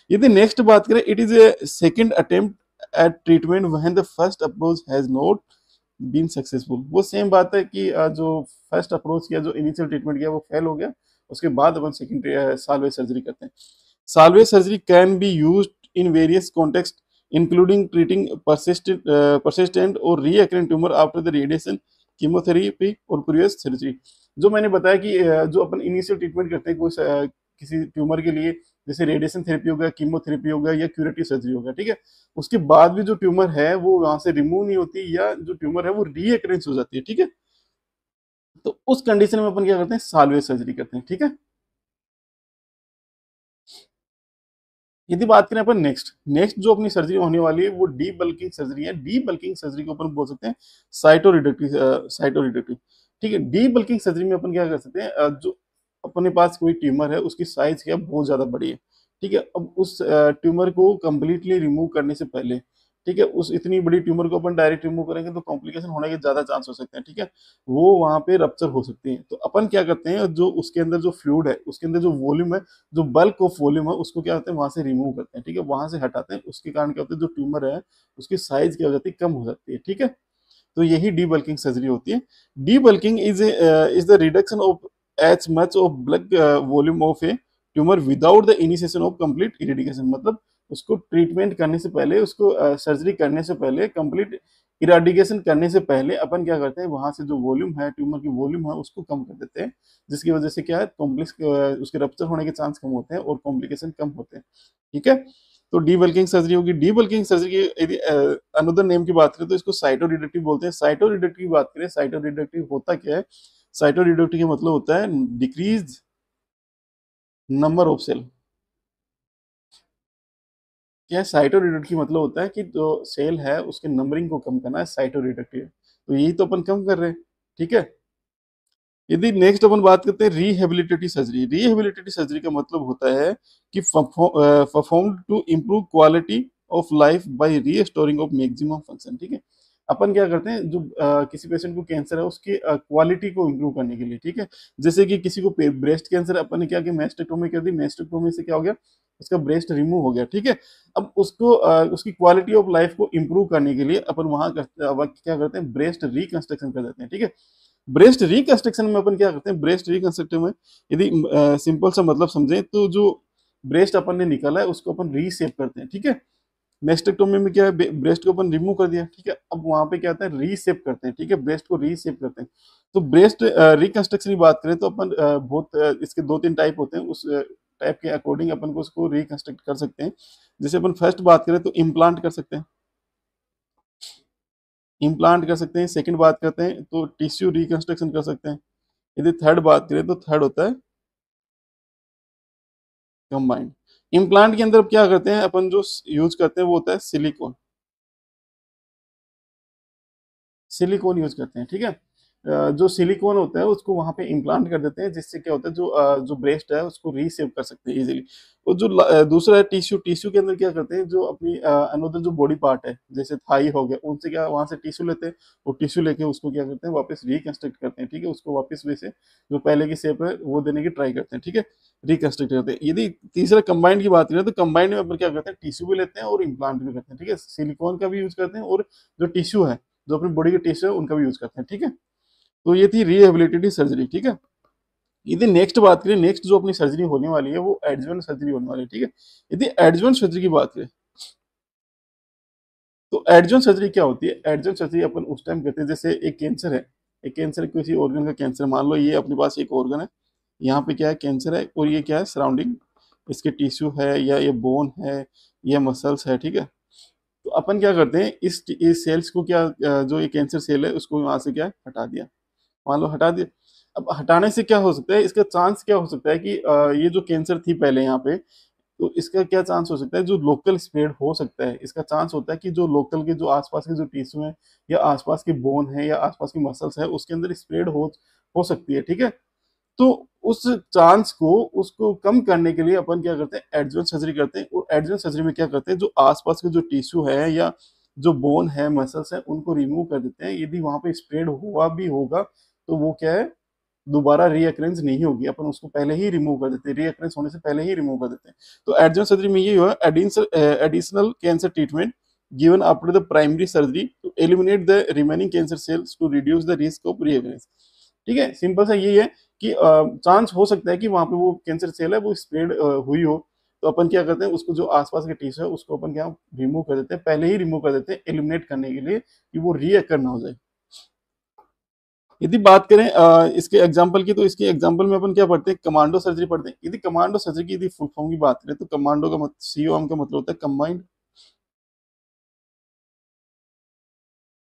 यदि नेक्स्ट बात करें, it is a second attempt at treatment when the first approach has not been successful. वो सेम बात है कि जो फर्स्ट अप्रोच किया, जो इनिशियल ट्रीटमेंट किया वो फेल हो गया, उसके बाद अपन सेकंड साल्वेज सर्जरी करते हैं। Salvage surgery can be used in various context including treating persistent और reoccurring tumor after the radiation, chemotherapy और previous surgery। जो मैंने बताया कि जो अपन इनिशियल ट्रीटमेंट करते हैं कोई किसी ट्यूमर के लिए, जैसे रेडिएशन थेरेपी हो गया, कीमोथेरेपी हो गया या क्यूरेटिव सर्जरी हो गया, ठीक है, उसके बाद भी जो ट्यूमर है वो वहां से रिमूव नहीं होती, या जो ट्यूमर है वो रीअकरेंस हो जाती है, ठीक है। तो उस कंडीशन में अपन क्या करते हैं, साल्वेज सर्जरी करते हैं, ठीक है। यदि बात करें अपन नेक्स्ट नेक्स्ट जो अपनी सर्जरी होने वाली है वो डी बल्किंग सर्जरी है। डी बल्किंग सर्जरी को अपन बोल सकते हैं साइटोरिडक्टिव, ठीक है। डी बल्किंग सर्जरी में अपन क्या कर सकते हैं, जो अपने पास कोई ट्यूमर है उसकी साइज क्या बहुत ज्यादा बड़ी है, ठीक है। अब उस ट्यूमर को कंप्लीटली रिमूव करने से पहले, ठीक है, उस इतनी बड़ी ट्यूमर को अपन डायरेक्ट रिमूव करेंगे तो कॉम्प्लिकेशन होने के ज्यादा चांस हो सकते हैं, ठीक है, वो वहां पे रप्चर हो सकती है। तो अपन क्या करते हैं, जो उसके अंदर जो फ्लूइड है, उसके अंदर जो वॉल्यूम है, जो बल्क ऑफ वॉल्यूम है, उसको क्या करते हैं, वहां से रिमूव करते हैं, ठीक है, वहां से हटाते हैं। उसके कारण क्या होता है, जो ट्यूमर है उसकी साइज क्या हो जाती है, कम हो जाती है, ठीक है। तो यही डी बल्किंग सर्जरी होती है। D bulking is the reduction of H much of blood volume of A tumour without the initiation of complete eradication. मतलब उसको ट्रीटमेंट करने से पहले, उसको सर्जरी करने से पहले, कंप्लीट इराडिकेशन करने से पहले अपन क्या करते हैं, वहां से जो वॉल्यूम है, ट्यूमर की वॉल्यूम है, उसको कम कर देते हैं, जिसकी वजह से क्या है, कॉम्प्लेक्स उसके रप्चर होने के चांस कम होते हैं और कॉम्प्लिकेशन कम होते हैं, ठीक है। तो डी बल्किंग सर्जरी होगी। डी बल्किंग सर्जरी की यदि अनदर नेम की बात करें तो इसको साइटोरिडक्टिव बोलते हैं। साइटोरिडक्टिव की बात करें, साइटोरिडक्टिव होता क्या है, साइटोरिडक्टिव का मतलब होता है डिक्रीज नंबर ऑफ सेल। क्या है साइटोरिडक्टिव, मतलब होता है कि जो सेल है उसके नंबरिंग को कम करना है साइटोरिडक्टिव। तो यही तो अपन कम कर रहे हैं, ठीक है। यदि नेक्स्ट अपन बात करते हैं रिहेबिलिटेटिव सर्जरी। रिहेबिलिटेटिव सर्जरी का मतलब होता है कि performed to improve quality of life by restoring of maximum function, ठीक है। अपन क्या करते हैं, जो किसी पेशेंट को कैंसर है उसकी क्वालिटी को इम्प्रूव करने के लिए, ठीक है। जैसे कि किसी को ब्रेस्ट कैंसर, अपन ने क्या किया, मेस्टेक्टोमी कर दी, मेस्टेक्टोमी से क्या हो गया, उसका ब्रेस्ट रिमूव हो गया, ठीक है। अब उसको उसकी क्वालिटी ऑफ लाइफ को इम्प्रूव करने के लिए अपन वहां क्या करते हैं, ब्रेस्ट रिकंस्ट्रक्शन कर देते हैं, ठीक है। ब्रेस्ट रिकंस्ट्रक्शन में अपन क्या करते हैं, ब्रेस्ट रिकंस्ट्रक्शन में यदि सिंपल सा मतलब समझें तो जो ब्रेस्ट अपन ने निकाला है उसको अपन रीसेप करते हैं, ठीक है। मेस्टेक्टोमी में क्या है, ब्रेस्ट को अपन रिमूव कर दिया, ठीक है। अब वहां पे क्या होता है, रीसेप करते हैं, ठीक है, ब्रेस्ट को रीसेप करते हैं। तो ब्रेस्ट रिकंस्ट्रक्शन की बात करें तो अपन बहुत इसके दो तीन टाइप होते हैं, उस टाइप के अकॉर्डिंग अपन को उसको रिकंस्ट्रक्ट कर सकते हैं। जैसे अपन फर्स्ट बात करें तो इम्प्लांट कर सकते हैं, इम्प्लांट कर सकते हैं। सेकंड बात करते हैं तो टिश्यू रिकंस्ट्रक्शन कर सकते हैं। यदि थर्ड बात करें तो थर्ड होता है कंबाइंड। इम्प्लांट के अंदर क्या करते हैं अपन, जो यूज करते हैं वो होता है सिलिकॉन, सिलिकॉन यूज करते हैं, ठीक है। जो सिलिकॉन होता है उसको वहां पे इम्प्लांट कर देते हैं, जिससे क्या होता है, जो ब्रेस्ट है उसको रीसेव कर सकते हैं इजीली। और जो दूसरा है टिश्यू, टिश्यू के अंदर क्या करते हैं, जो अपनी अनदर जो बॉडी पार्ट है, जैसे थाई हो गया, उनसे क्या वहां से टिश्यू लेते हैं, और टिश्यू लेके उसको क्या करते हैं, वापस रिकंस्ट्रक्ट करते हैं, ठीक है। उसको वापस वैसे जो पहले की शेप है वो देने की ट्राई करते हैं, ठीक है, रिकंस्ट्रक्ट करते हैं। यदि तीसरा कंबाइंड की बात करें तो कंबाइंड में अपन क्या करते हैं, टिश्यू भी लेते हैं और इम्प्लांट भी करते हैं, ठीक है। सिलिकॉन का भी यूज करते हैं और जो टिश्यू है, जो अपनी बॉडी के टिश्यू है, उनका भी यूज करते हैं, ठीक है। तो ये थी रिहेबिलिटेटिव सर्जरी, ठीक है। यदि नेक्स्ट बात करें, नेक्स्ट जो अपनी सर्जरी होने वाली है वो एडजुवेंट सर्जरी होने वाली है, ठीक है। यदि एडजुवेंट सर्जरी की बात करें तो एडजुवेंट सर्जरी क्या होती है, एडजुवेंट सर्जरी अपन उस टाइम करते हैं, जैसे एक कैंसर है, एक कैंसर किसी ऑर्गन का कैंसर, मान लो ये अपने पास एक ऑर्गन है, यहाँ पे क्या है, कैंसर है, और ये क्या है, सराउंडिंग इसके टिश्यू है, या ये बोन है, या मसल्स है, ठीक है। तो अपन क्या करते हैं, इस सेल्स को क्या जो ये कैंसर सेल है उसको वहां से क्या है, हटा दिया, मान लो हटा दिया। अब हटाने से क्या हो सकता है, इसका चांस क्या हो सकता है कि ये जो कैंसर थी पहले यहाँ पे, तो इसका क्या चांस हो सकता है, जो लोकल स्प्रेड हो सकता है, इसका चांस होता है कि जो लोकल के जो आसपास के जो टिश्यू है, या आसपास की बोन है, या आसपास की मसल्स है, उसके अंदर स्प्रेड हो सकती है, ठीक है। तो उस चांस को उसको कम करने के लिए अपन क्या करते हैं, एडजुवेंट सर्जरी करते हैं। और एडजुवेंट सर्जरी में क्या करते हैं, जो आसपास के जो टिश्यू है या जो बोन है, मसल्स है, उनको रिमूव कर देते हैं। यदि वहां पे स्प्रेड हुआ भी होगा तो वो क्या है, दोबारा रीअक्रेंस नहीं होगी, अपन उसको पहले ही रिमूव कर देते हैं, रीअक्रेंस होने से पहले ही रिमूव कर देते हैं। तो एडजुवेंट सर्जरी में ये हुआ, additional cancer treatment given after the primary surgery to eliminate the remaining cancer cells to reduce the risk of recurrence, ठीक है। सिंपल सा यही है कि चांस हो सकता है कि वहां पे वो कैंसर सेल है वो स्प्रेड हुई हो, तो अपन क्या करते हैं, उसको जो आसपास के टिश्यू है उसको अपन क्या रिमूव कर देते हैं, पहले ही रिमूव कर देते हैं, एलिमिनेट करने के लिए, कि वो रीअकर ना हो जाए। यदि बात करें इसके एग्जाम्पल की, तो इसके एग्जाम्पल में अपन क्या पढ़ते हैं, कमांडो सर्जरी पढ़ते हैं। यदि कमांडो सर्जरी की यदि फुल फॉर्म की बात करें, तो कमांडो का COM का मतलब होता है कंबाइंड,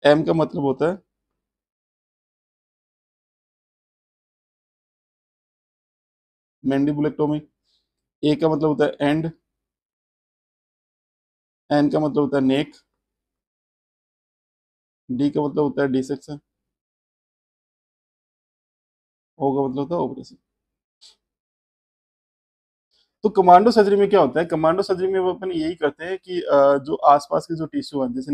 M का मतलब होता है मैंडिबुलेक्टोमी, A का मतलब होता है एंड, N का मतलब होता है नेक, D का मतलब होता है डिसेक्शन, O का मतलब होता है ऑपरेशन। तो कमांडो सर्जरी में क्या होता है, कमांडो सर्जरी में वो अपन यही करते हैं कि जो आसपास के जो टिश्यू है, जैसे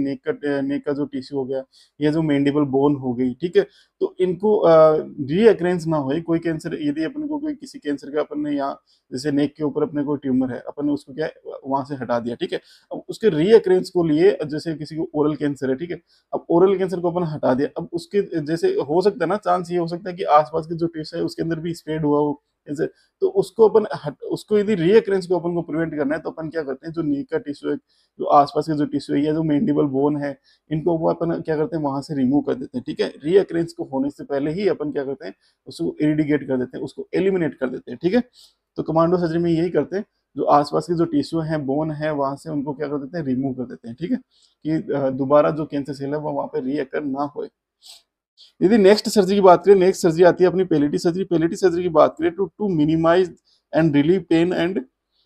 नेक का जो टिश्यू हो गया, या जो मैंडिबल बोन हो गई, ठीक है, तो इनको रीअक्रेंस ना हो। कोई कैंसर, यदि अपन को कोई किसी कैंसर का अपन ने यहाँ, जैसे नेक के ऊपर अपने कोई ट्यूमर है, अपन ने उसको क्या है वहां से हटा दिया, ठीक है, अब उसके रीअक्रेंस को लिए, जैसे किसी को ओरल कैंसर है, ठीक है, अब ओरल कैंसर को अपन हटा दिया, अब उसके जैसे हो सकता है ना, चांस ये हो सकता है कि आसपास के जो टिश्यू है उसके अंदर भी स्प्रेड हुआ हो, जैसे, तो उसको अपन उसको यदि रीअक्रेंस को अपन को प्रिवेंट करना है, तो अपन क्या करते हैं, जो नी का टिश्यू है, जो आसपास के जो टिश्यू है, या जो मैंडिबल बोन है, इनको वो अपन क्या करते हैं वहां से रिमूव कर देते हैं, ठीक है, रीअक्रेंस को होने से पहले ही अपन क्या करते हैं, उसको इरिडिकेट कर देते हैं, उसको एलिमिनेट कर देते हैं, ठीक है। तो कमांडो सर्जरी में यही करते हैं, जो आसपास के जो टिश्यू है, बोन है, वहां से उनको क्या कर देते हैं, रिमूव कर देते हैं, ठीक है, कि दोबारा जो कैंसर सेल है वो वहां पे रीअकर ना हो। यदि नेक्स्ट सर्जरी की बात करें, नेक्स्ट सर्जरी आती है अपनी पेलिटी सर्जरी। पेलिटी सर्जरी की बात करें, to to minimise and relieve pain and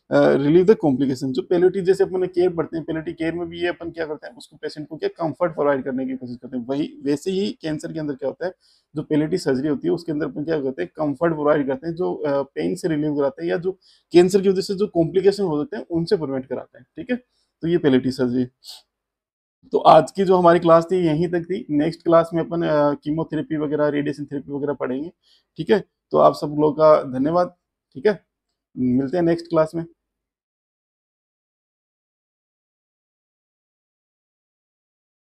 relieve the complication. जो पेलिटी जैसे अपन केयर पढ़ते हैं, पेलिटी केयर में भी ये अपन क्या करते हैं, उसको पेशेंट को क्या कंफर्ट प्रोवाइड करने की कोशिश करते हैं, वही वैसे ही कैंसर के अंदर क्या होता है, जो पेलिटी सर्जरी होती है उसके अंदर अपन क्या करते हैं, कंफर्ट प्रोवाइड करते हैं, जो पेन से रिलीव कराते हैं, या जो कैंसर की वजह से जो कॉम्प्लिकेशन हो सकते हैं उनसे प्रिवेंट कराते हैं, ठीक है। तो ये पेलिटी सर्जरी। तो आज की जो हमारी क्लास थी यहीं तक थी। नेक्स्ट क्लास में अपन कीमोथेरेपी वगैरह, रेडिएशन थेरेपी वगैरह पढ़ेंगे, ठीक है। तो आप सब लोगों का धन्यवाद, ठीक है, मिलते हैं नेक्स्ट क्लास में।